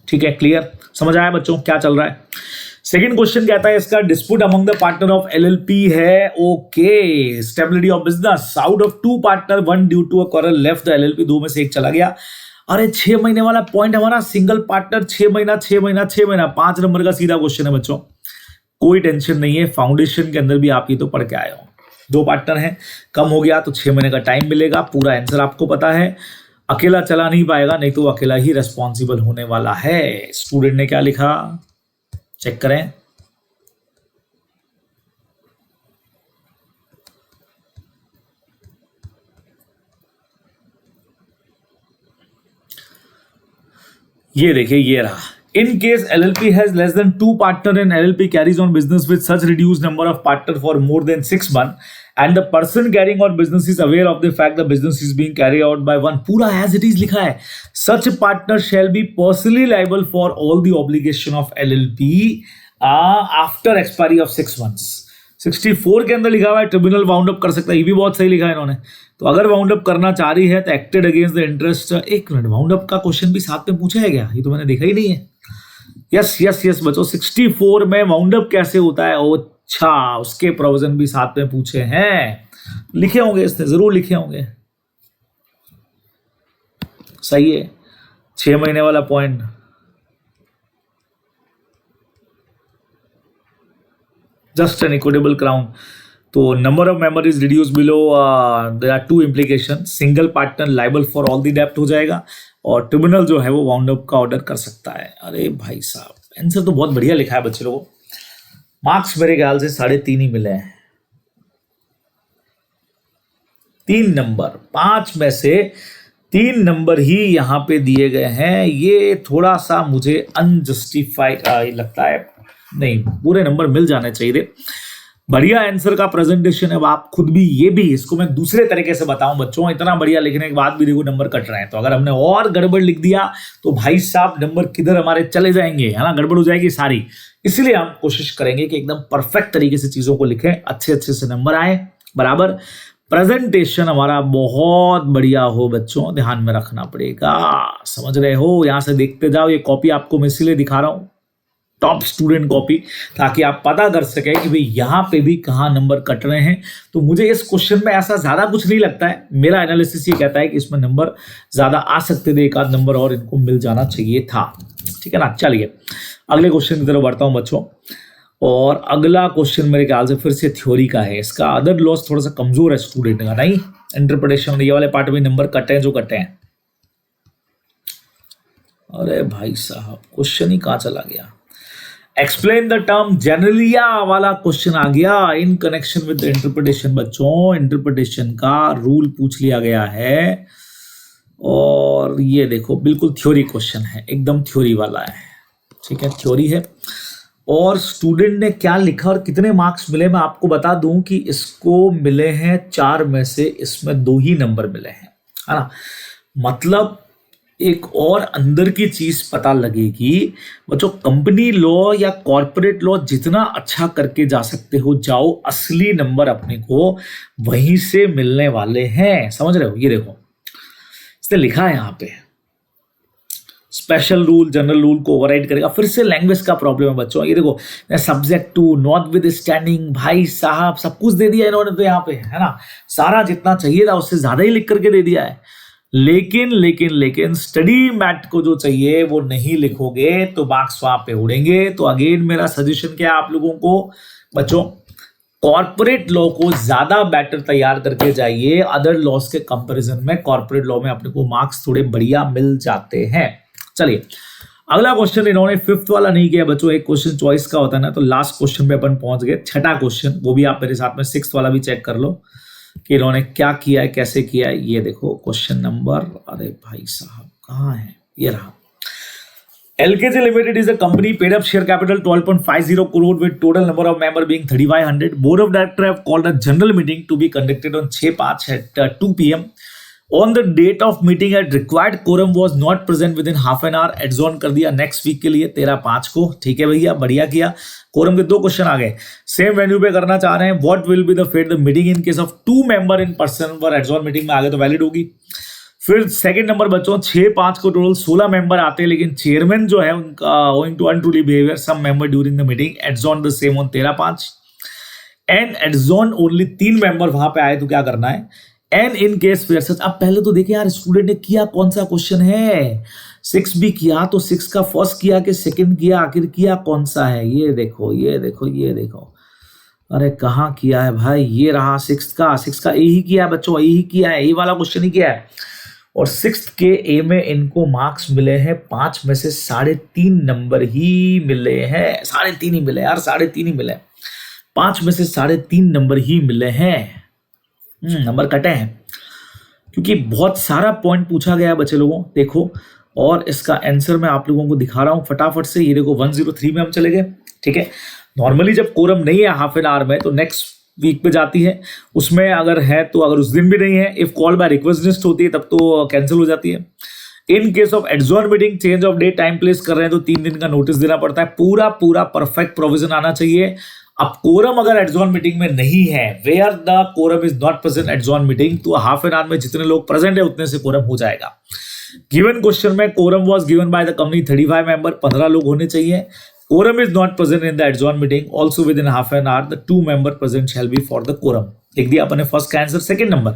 ठीक है, क्लियर, समझ आया बच्चों क्या चल रहा है। सेकंड क्वेश्चन कहता है इसका, dispute among the partner of LLP है, okay. Stability of business, out of 2 partner 1 due to a quarrel left the LLP, 2 में से 1 चला गया। अरे 6 महीने वाला पॉइंट हमारा, सिंगल पार्टनर 6 महीना 6 महीना 6 महीना, 5 नंबर का सीधा क्वेश्चन है बच्चों, कोई टेंशन नहीं है, फाउंडेशन के अंदर भी आप ये तो पढ़ के आए हो। 2 पार्टनर हैं, कम हो गया तो 6 महीने का टाइम मिलेगा, पूरा आंसर आपको पता है। अकेला चला नहीं पाएगा, नहीं तो अकेला ही रेस्पॉन्सिबल होने वाला है। स्टूडेंट ने क्या लिखा चेक करें, ये देखिए ये रहा। In case LLP has less than 2 partner and LLP carries on business with such reduced number of partner for more than 6 months and the person carrying on business is aware of the fact the business is being carried out by one, पूरा as it is लिखा है, such partner shall be personally liable for all the obligation of LLP after expiry of 6 months। 64 के अंदर लिखा हुआ है tribunal wound up कर सकता है, ये भी बहुत सही लिखा है इन्होंने। तो अगर वाउंड अप करना चाह रही है तो एक्टेड अगेंस्ट द इंटरेस्ट, एक मिनट, वाउंड अप का क्वेश्चन भी साथ में पूछा है क्या, ये तो मैंने देखा ही नहीं है। यस यस यस बच्चों, 64 में वाउंड अप कैसे होता है, अच्छा उसके प्रोविजन भी साथ में पूछे हैं, लिखे होंगे इसने, जरूर लिखे होंगे, सही है। 6 महीने वाला point, just an equitable crown, तो number of member is reduce below, there are 2 implication, single partner liable for all the डेब्ट हो जाएगा, और ट्रिब्यूनल जो है वो वाउंड अप का ऑर्डर कर सकता है। अरे भाई साहब आंसर तो बहुत बढ़िया लिखा है बच्चे लोगों, मार्क्स मेरे ख्याल से 3.5 ही मिले हैं, 3 नंबर, 5 में से 3 नंबर ही यहां पे दिए गए हैं। ये थोड़ा सा मुझे अनजस्टिफाइड लगता है, नहीं पूरे नंबर मिल जाने चाहिए। बढ़िया आंसर का प्रेजेंटेशन है, अब आप खुद भी, ये भी इसको मैं दूसरे तरीके से बताऊं बच्चों, इतना बढ़िया लिखने के बाद भी देखो नंबर कट रहे हैं, तो अगर हमने और गड़बड़ लिख दिया तो भाई साहब नंबर किधर हमारे चले जाएंगे, है ना, गड़बड़ हो जाएगी सारी। इसलिए हम कोशिश करेंगे कि एकदम परफेक्ट तरीके से चीजों को लिखें, अच्छे अच्छे से नंबर आए बराबर, प्रेजेंटेशन हमारा बहुत बढ़िया हो बच्चों, ध्यान में रखना पड़ेगा, समझ रहे हो। यहां से देखते जाओ, ये कॉपी आपको मैं इसीलिए दिखा रहा हूं, टॉप स्टूडेंट कॉपी, ताकि आप पता कर सके कि भाई यहाँ पे भी कहाँ नंबर कट रहे हैं। तो मुझे इस क्वेश्चन में ऐसा ज्यादा कुछ नहीं लगता है, मेरा एनालिसिस ये कहता है कि इसमें नंबर ज्यादा आ सकते थे, 1 आध नंबर और इनको मिल जाना चाहिए था, ठीक है ना। चलिए अगले क्वेश्चन की तरफ बढ़ता हूँ बच्चों, और अगला क्वेश्चन मेरे ख्याल से फिर से थ्योरी का है। इसका अदर लॉस थोड़ा सा कमजोर है स्टूडेंट का, नहीं इंटरप्रिटेशन, ये वाले पार्ट में नंबर कटे हैं जो कटे हैं। अरे भाई साहब क्वेश्चन ही कहाँ चला गया, एक्सप्लेन द टर्म जनरली वाला क्वेश्चन आ गया इन कनेक्शन विद इंटरप्रिटेशन। बच्चों इंटरप्रिटेशन का रूल पूछ लिया गया है, और ये देखो बिल्कुल थ्योरी क्वेश्चन है, एकदम थ्योरी वाला है, ठीक है थ्योरी है। और स्टूडेंट ने क्या लिखा और कितने मार्क्स मिले, मैं आपको बता दूं कि इसको मिले हैं 4 में से इसमें 2 ही नंबर मिले हैं, है ना। मतलब एक और अंदर की चीज पता लगेगी बच्चों, कंपनी लॉ या कॉर्पोरेट लॉ जितना अच्छा करके जा सकते हो जाओ, असली नंबर अपने को वहीं से मिलने वाले हैं, समझ रहे हो। ये देखो इसने लिखा है यहाँ पे, स्पेशल रूल जनरल रूल को ओवरराइड करेगा। फिर से लैंग्वेज का प्रॉब्लम है बच्चों। ये देखो subject to notwithstanding, भाई साहब सब कुछ दे दिया इन्होंने तो यहाँ पे, है ना। सारा जितना चाहिए था उससे ज्यादा ही लिख करके दे दिया है। लेकिन स्टडी मैट को जो चाहिए वो नहीं लिखोगे तो मार्क्स वहां पे उड़ेंगे। तो अगेन मेरा सजेशन क्या है आप लोगों को बच्चों, कॉर्पोरेट लॉ को ज्यादा बेटर तैयार करके जाइए। अदर लॉस के कंपैरिजन में कॉर्पोरेट लॉ में अपने को मार्क्स थोड़े बढ़िया मिल जाते हैं। चलिए अगला क्वेश्चन, इन्होंने 5th वाला नहीं किया बच्चों, एक क्वेश्चन चॉइस का होता है ना, तो लास्ट क्वेश्चन पे अपन पहुंच गए। 6ठा क्वेश्चन, वो भी आप मेरे साथ में 6th वाला भी चेक कर लो कि इन्होंने क्या किया है, कैसे किया है। ये देखो क्वेश्चन नंबर, अरे भाई साहब कहाँ है, ये रहा। LKG Limited is a company paid up share capital 12.50 crore with total number of member being 3,500. Board of directors have called a general meeting to be conducted on 6/5 at 2 p.m. On the date of meeting at required quorum was not present within half an hour. Adjourn कर दिया next week के लिए 13/5 को। ठीक है भैया, बढ़िया किया। कोरम के 2 क्वेश्चन आ गए, सेम वेन्यू पे करना चाह रहे हैं। What will be the fate the meeting in case of 2 member in person were adjourn meeting में आ गए तो वैलिड होगी। फिर सेकंड नंबर बच्चों 6/5 को टोटल 16 मेंबर आते हैं, लेकिन चेयरमैन जो है उनका owing to untruly behaviour some member during the meeting adjourn the same on 13/5 and adjourn only 3 member वहां पे आए तो क्या करना है। And in case fair such, अब पहले तो देखिए यार स्टूडेंट ने किया कौन सा क्वेश्चन है, 6 भी किया तो 6 का फर्स्ट किया कि सेकंड किया, आखिर किया कौन सा है। ये देखो ये देखो ये देखो, अरे कहाँ किया है भाई, ये रहा 6 का ए ही किया है बच्चों, ए ही किया है, ए वाला क्वेश्चन ही किया है। और 6th के ए में इनको मार्क्स मिले हैं 5 में से 3.5 नंबर ही मिले हैं, 3.5 ही मिले यार, 3.5 ही मिले, 5 में से 3.5 नंबर ही मिले हैं। नंबर कटे हैं क्योंकि बहुत सारा पॉइंट पूछा गया है बच्चे लोगों, देखो। और इसका आंसर मैं आप लोगों को दिखा रहा हूं फटाफट से। ये देखो 103 में हम चले गए, ठीक है। नॉर्मली जब कोरम नहीं है हाफ एन आवर में तो नेक्स्ट वीक पे जाती है, उसमें अगर है तो, अगर उस दिन भी नहीं है, if call by request list होती है तब तो कैंसिल हो जाती है। In case of adjourn meeting change of date time place कर रहे हैं तो 3 दिन का नोटिस देना पड़ता है। पूरा परफेक्ट प्रोविजन आना चाहिए। अब कोरम अगर एडजॉर्न मीटिंग में नहीं है, where the quorum is not present adjourn meeting, तो हाफ एन आवर में जितने लोग प्रेजेंट है उतने से कोरम हो जाएगा। गिवन क्वेश्चन में quorum was given by the company 35 member, 15 लोग होने चाहिए। Quorum is not present in the adjourn meeting also within half an hour the 2 member present shall be for the quorum. लिख दिया अपने first का answer. Second number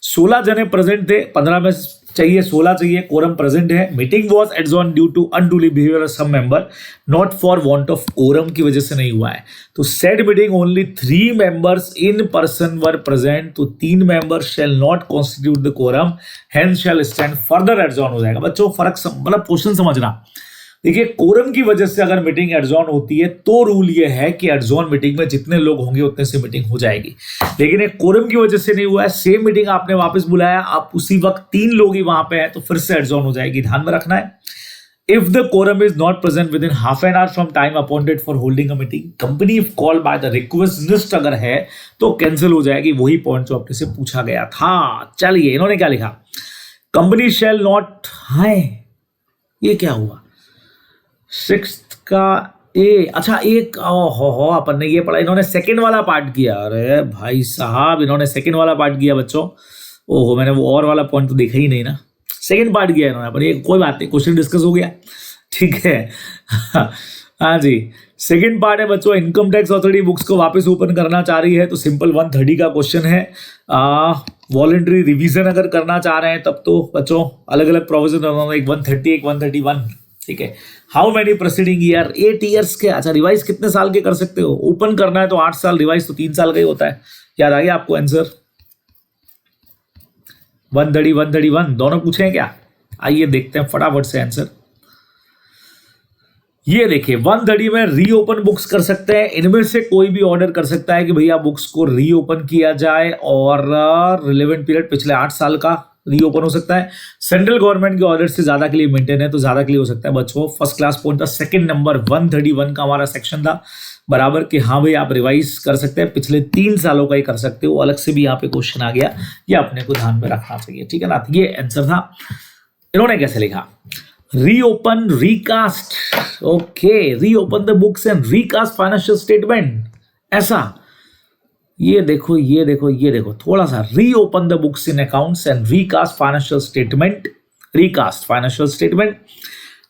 16 जने present थे, 15 में चाहिए 16 चाहिए, कोरम प्रेजेंट है। Meeting was adjourn due to unruly behaviour of some member, not for want of quorum की वजह से नहीं हुआ है। तो said meeting only 3 members in person were present, तो 3 member shall not constitute the quorum, hence shall stand further adjourn हो जाएगा। बच्चों फर्क मतलब क्वेश्चन समझना, देखिए कोरम की वजह से अगर मीटिंग एडजॉर्न होती है तो रूल ये है कि एडजॉर्न मीटिंग में जितने लोग होंगे उतने से मीटिंग हो जाएगी। लेकिन एक कोरम की वजह से नहीं हुआ है, सेम मीटिंग आपने वापस बुलाया, आप उसी वक्त 3 लोग ही वहां पे हैं तो फिर से एडजॉर्न हो जाएगी, ध्यान में रखना है। If the quorum is not present within half an hour from time appointed for holding a meeting, company if call by the request list अगर है तो कैंसिल हो जाएगी। वही पॉइंट जो अपने से पूछा गया था। चलिए इन्होंने क्या लिखा, कंपनी शैल नॉट, हाय ये क्या हुआ, 6th का ए, अच्छा एक हो अपन ने ये पढ़ा, इन्होंने सेकंड वाला पार्ट किया। अरे भाई साहब इन्होंने सेकंड वाला पार्ट किया बच्चों, ओहो मैंने वो और वाला पॉइंट तो देखा ही नहीं ना, सेकंड पार्ट किया इन्होंने। पर ये कोई बात नहीं, क्वेश्चन डिस्कस हो गया, ठीक है। हाँ जी, सेकंड पार्ट है बच्चों, इनकम टैक्स अथॉरिटी बुक्स को वापस ओपन करना चाह रही है तो सिंपल 130 का क्वेश्चन है। वॉलंटरी रिवीजन अगर करना चाह रहे हैं तब तो बच्चों अलग अलग प्रोविजन, एक 130 एक 131, ठीक है। How many proceeding year, 8 years के, अच्छा रिवाइज कितने साल के कर सकते हो, ओपन करना है तो 8 साल, रिवाइज तो 3 साल का ही होता है। याद आ गया आपको आंसर, 130 131 दोनों पूछे हैं क्या, आइए देखते हैं फटाफट से आंसर। ये देखिए 130 में रीओपन बुक्स कर सकते हैं, इनमें से कोई भी ऑर्डर कर सकता है कि भैया बुक्स को रीओपन किया जाए और रिलेवेंट पीरियड पिछले 8 साल का रीओपन हो सकता है। सेंट्रल गवर्नमेंट के ऑर्डर से ज्यादा के लिए मेंटेन है तो ज्यादा के लिए हो सकता है बच्चों। फर्स्ट क्लास पॉइंट था। सेकंड नंबर 131 का हमारा सेक्शन था बराबर कि हाँ भाई आप रिवाइज कर सकते हैं, पिछले 3 सालों का ही कर सकते हो, अलग से भी यहाँ पे क्वेश्चन आ गया, ये अपने को ध्यान में रखना चाहिए, ठीक है ना। ये आंसर था। इन्होंने कैसे लिखा, reopen recast, okay, reopen the books and recast financial statement, ऐसा। ये देखो ये देखो ये देखो, थोड़ा सा reopen the books in accounts and recast financial statement, recast financial statement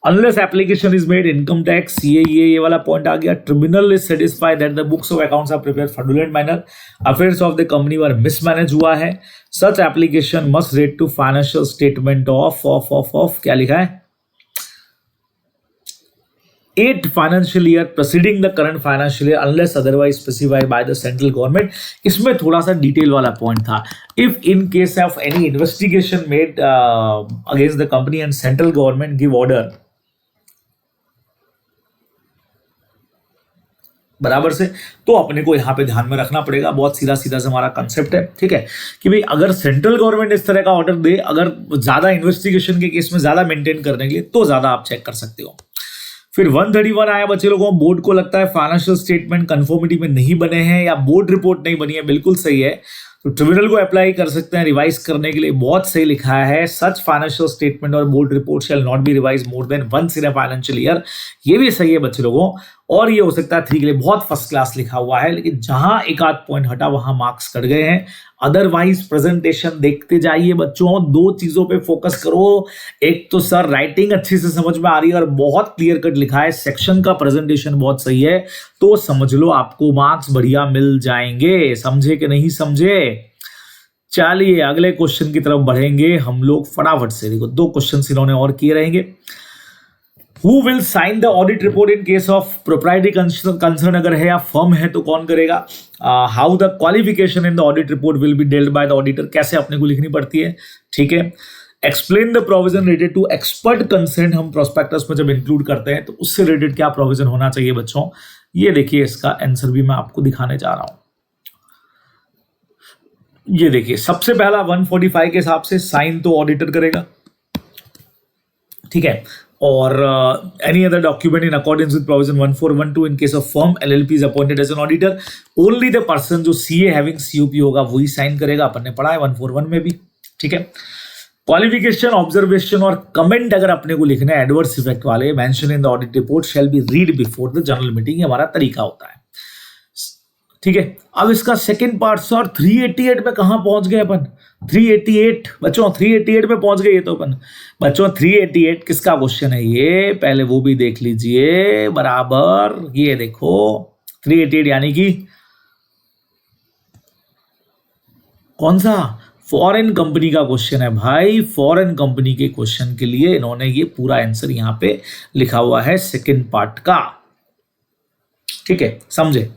unless application is made income tax, ये वाला पॉइंट आ गया। Tribunal is satisfied that the books of accounts are prepared fraudulent manner, affairs of the company were mismanage हुआ है, such application must rate to financial statement of क्या लिखा है, 8 financial year preceding the current financial year unless otherwise specified by the central government। इसमें थोड़ा सा detail वाला point था। If in case of any investigation made against the company and central government give order बराबर से, तो अपने को यहाँ पे ध्यान में रखना पड़ेगा। बहुत सीधा सीधा से हमारा कंसेप्ट है, ठीक है, कि भाई अगर सेंट्रल गवर्नमेंट इस तरह का ऑर्डर दे, अगर ज्यादा इन्वेस्टिगेशन के केस में ज्यादा मेंटेन करने के लिए, तो ज्यादा आप चेक कर सकते हो। फिर 131 आया बच्चे लोगों, बोर्ड को लगता है फाइनेंशियल स्टेटमेंट कंफर्मिटी में नहीं बने हैं या बोर्ड रिपोर्ट नहीं बनी है, बिल्कुल सही है, तो ट्रिब्यूनल को अप्लाई कर सकते हैं रिवाइज करने के लिए। बहुत सही लिखा है, सच फाइनेंशियल स्टेटमेंट और board report shall not be revise more than once in a financial year, ये भी सही है बच्चे लोगों। और ये हो सकता है 3 के लिए, बहुत फर्स्ट क्लास लिखा हुआ है, लेकिन जहां एक आध पॉइंट हटा वहां मार्क्स कट गए हैं। अदरवाइज प्रेजेंटेशन देखते जाइए बच्चों, 2 चीजों पे फोकस करो। एक तो सर राइटिंग अच्छे से समझ में आ रही है और बहुत क्लियर कट लिखा है, सेक्शन का प्रेजेंटेशन बहुत सही है, तो समझ लो आपको मार्क्स बढ़िया मिल जाएंगे। समझे कि नहीं समझे? चलिए अगले क्वेश्चन की तरफ बढ़ेंगे हम लोग फटाफट से। देखो 2 क्वेश्चन इन्होंने और किए रहेंगे। Who will sign the audit report in case of proprietary concern अगर है या फर्म है तो कौन करेगा? How the qualification in the audit report will be dealt by the auditor, कैसे अपने को लिखनी पड़ती है, ठीक है। Explain the provision related to expert consent, हम प्रोस्पेक्टस में जब इंक्लूड करते हैं तो उससे रिलेटेड क्या प्रोविजन होना चाहिए बच्चों, ये देखिए, इसका आंसर भी मैं आपको दिखाने जा रहा हूं। ये देखिए, सबसे पहला 145 के हिसाब से साइन तो ऑडिटर करेगा, ठीक है, और any other document in accordance with provision 1412 in case of firm LLP is appointed as an auditor, only the person जो CA having COP होगा वही साइन करेगा, अपन ने पढ़ा है 141 में भी, ठीक है। क्वालिफिकेशन, ऑब्जर्वेशन और कमेंट अगर अपने को लिखना है एडवर्स इफेक्ट वाले, mention in the audit report shall be read before the general meeting, हमारा तरीका होता है, ठीक है। अब इसका सेकंड पार्ट, सर 388 में कहां पहुंच गए अपन? 388 बच्चों, 388 में पहुंच गए ये तो अपन बच्चों। 388 किसका क्वेश्चन है ये, पहले वो भी देख लीजिए बराबर। ये देखो 388 यानी कि कौन सा, फॉरेन कंपनी का क्वेश्चन है भाई। फॉरेन कंपनी के क्वेश्चन के लिए इन्होंने ये पूरा आंसर यहां पे लिखा हुआ है सेकंड पार्ट का, ठीक है, समझे।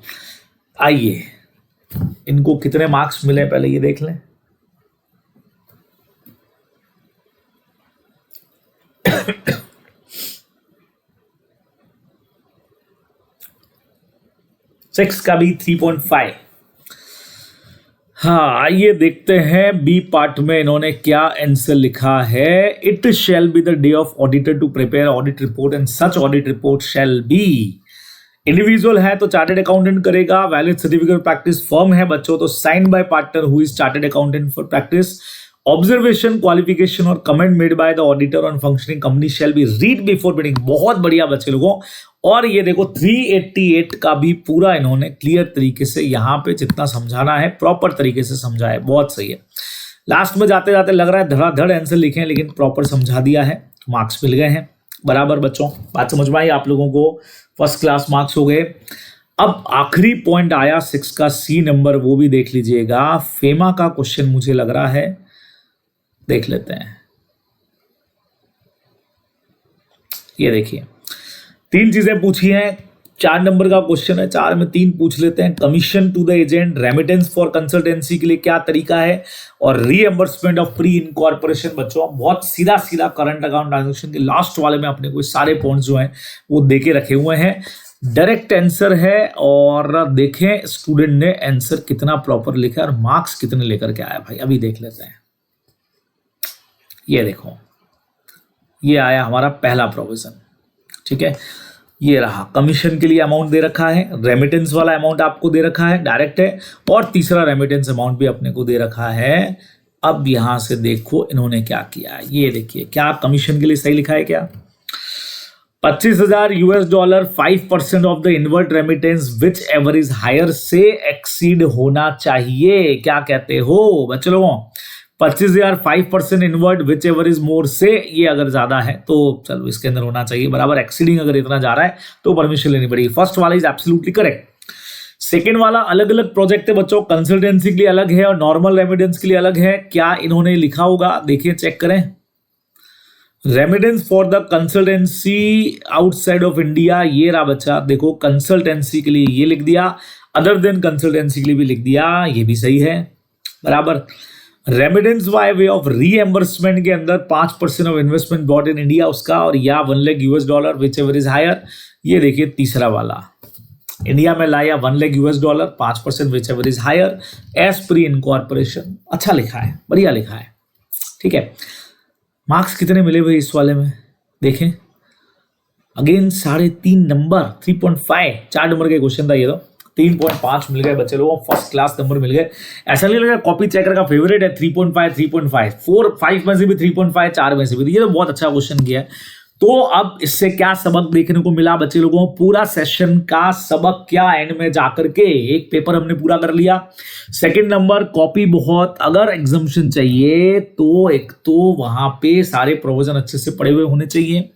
आइए इनको कितने मार्क्स मिले पहले ये देख लें। सिक्स का भी 3.5। हाँ आइए देखते हैं बी पार्ट में इन्होंने क्या आंसर लिखा है। It shall be the day of auditor to prepare audit report and such audit report shall be, individual है तो चार्टेड अकाउंटेंट करेगा, valid certificate of practice firm है बच्चों तो sign by partner who is chartered accountant for practice, observation, qualification और comment made by the auditor on functioning company shall be read before meeting. बहुत बढ़िया बच्चे लोगों। और ये देखो 388 का भी पूरा इन्होंने क्लियर तरीके से यहाँ पे जितना समझाना है प्रॉपर तरीके से समझा है, बहुत सही है। लास्ट में जाते जाते लग रहा है धड़ाधड़ आंसर लिखे लेकिन प्रॉपर समझा दिया है, मार्क्स मिल गए हैं बराबर बच्चों। बात समझ में आई आप लोगों को, फर्स्ट क्लास मार्क्स हो गए। अब आखिरी पॉइंट आया 6 का सी नंबर, वो भी देख लीजिएगा। फेमा का क्वेश्चन मुझे लग रहा है, देख लेते हैं। ये देखिए 3 चीजें पूछी हैं, 4 नंबर का क्वेश्चन है, 4 में 3 पूछ लेते हैं। Commission to the agent, remittance for consultancy के लिए क्या तरीका है, और रीएम्बर्समेंट ऑफ प्री इनकॉर्पोरेशन बच्चों। बहुत सीधा सीधा करंट अकाउंट ट्रांजेक्शन के लास्ट वाले में अपने को सारे पॉइंट्स जो हैं वो देके रखे हुए हैं। डायरेक्ट आंसर है और देखें स्टूडेंट ने आंसर कितना प्रॉपर लिखा और मार्क्स कितने लेकर के आया भाई, अभी देख लेते हैं। ये देखो, ये आया हमारा पहला प्रोविजन, ठीक है। ये रहा, कमीशन के लिए अमाउंट दे रखा है, रेमिटेंस वाला अमाउंट आपको दे रखा है, डायरेक्ट है, और तीसरा रेमिटेंस अमाउंट भी अपने को दे रखा है। अब यहां से देखो इन्होंने क्या किया है, ये देखिए, क्या कमीशन के लिए सही लिखा है क्या? $25,000 5% of the inward remittance whichever is higher से एक्सीड होना चाहिए। क्या कहते हो बच्चों लोगों? 25,000 5% inward whichever is more से, ये अगर ज्यादा है तो चलो इसके अंदर होना चाहिए बराबर, एक्सीडिंग अगर इतना जा रहा है तो परमिशन लेनी पड़ेगी। फर्स्ट वाला इज एब्सोल्युटली करेक्ट। सेकेंड वाला अलग अलग प्रोजेक्ट है बच्चों, कंसल्टेंसी के लिए अलग है और नॉर्मल रेमिटेंस के लिए अलग है। क्या इन्होंने लिखा होगा, देखिए चेक करें। Remittance for the consultancy outside of India, ये रहा बच्चा, देखो कंसल्टेंसी के लिए ये लिख दिया, अदर देन कंसल्टेंसी के लिए भी लिख दिया, ये भी सही है बराबर। Remittance by way of reimbursement के अंदर 5% of investment brought in India उसका, और या $1 lakh whichever is higher, ये देखिए तीसरा वाला, इंडिया में लाया $1 lakh 5% whichever is higher as pre incorporation. अच्छा लिखा है, बढ़िया लिखा है, ठीक है। मार्क्स कितने मिले भाई इस वाले में, देखें अगेन 3.5 नंबर, 3.5, 4 नंबर के क्वेश्चन था ये तो, 3.5 मिल गए बच्चे लोगों, फर्स्ट क्लास नंबर मिल गए। ऐसा नहीं लगा कॉपी चेकर का फेवरेट है 3.5, 3.5, 4, 5 में से भी 3.5, 4 में से भी, ये तो बहुत अच्छा क्वेश्चन किया है। तो अब इससे क्या सबक देखने को मिला बच्चे लोगों? पूरा सेशन का सबक क्या, एंड में जाकर के एक पेपर हमने पूरा कर लिया। सेकंड नंबर, कॉपी बहुत, अगर एग्जाम्पशन चाहिए तो एक तो वहां पे सारे प्रोविजन अच्छे से पढ़े हुए होने चाहिए।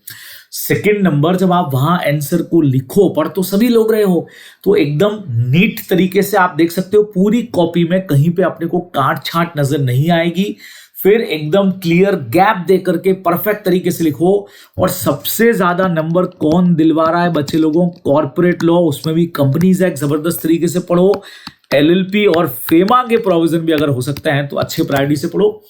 सेकंड नंबर, जब आप वहां आंसर को लिखो, पढ़ तो सभी लोग रहे हो, तो एकदम नीट तरीके से आप देख सकते हो पूरी कॉपी में कहीं पे अपने को काट छांट नजर नहीं आएगी। फिर एकदम क्लियर गैप दे करके परफेक्ट तरीके से लिखो। और सबसे ज्यादा नंबर कौन दिलवा रहा है बच्चे लोगों? कॉर्पोरेट लॉ, उसमें भी कंपनीज एक्ट जबरदस्त तरीके से पढ़ो। एलएलपी और फेमा के प्रोविजन भी अगर हो सकता है तो अच्छे प्रायोरिटी से पढ़ो।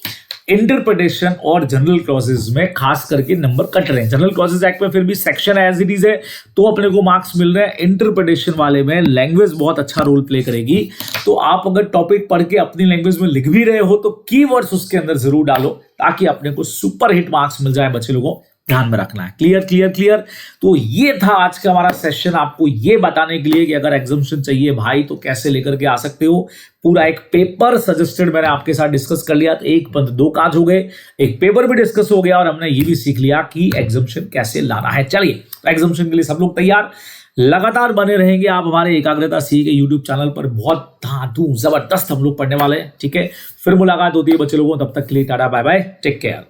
इंटरप्रिटेशन और जनरल क्लॉजेज में खास करके नंबर कट रहे हैं। जनरल क्लॉजेज एक्ट में फिर भी सेक्शन एज इट इज है तो अपने को मार्क्स मिल रहे हैं। इंटरप्रिटेशन वाले में लैंग्वेज बहुत अच्छा रोल प्ले करेगी, तो आप अगर टॉपिक पढ़ के अपनी लैंग्वेज में लिख भी रहे हो तो कीवर्ड्स उसके अंदर जरूर डालो ताकि अपने को सुपर हिट मार्क्स मिल जाए बच्चे लोगों, ध्यान में रखना है। Clear clear clear. तो ये था आज का हमारा सेशन, आपको ये बताने के लिए कि अगर एग्जाम्पशन चाहिए भाई तो कैसे लेकर के आ सकते हो। पूरा एक पेपर सजेस्टेड मैंने आपके साथ डिस्कस कर लिया, तो 1 पंथ 2 काज हो गए, एक पेपर भी डिस्कस हो गया और हमने ये भी सीख लिया कि एग्जाम्पशन कैसे लाना है। चलिए एग्जाम्पशन के लिए सब लोग तैयार, लगातार बने रहेंगे आप हमारे एकाग्रता सी के यूट्यूब चैनल पर। बहुत धांधू जबरदस्त हम लोग पढ़ने वाले हैं, ठीक है। फिर मुलाकात होती है बच्चे लोगों, तब तक के लिए tata bye bye, take care.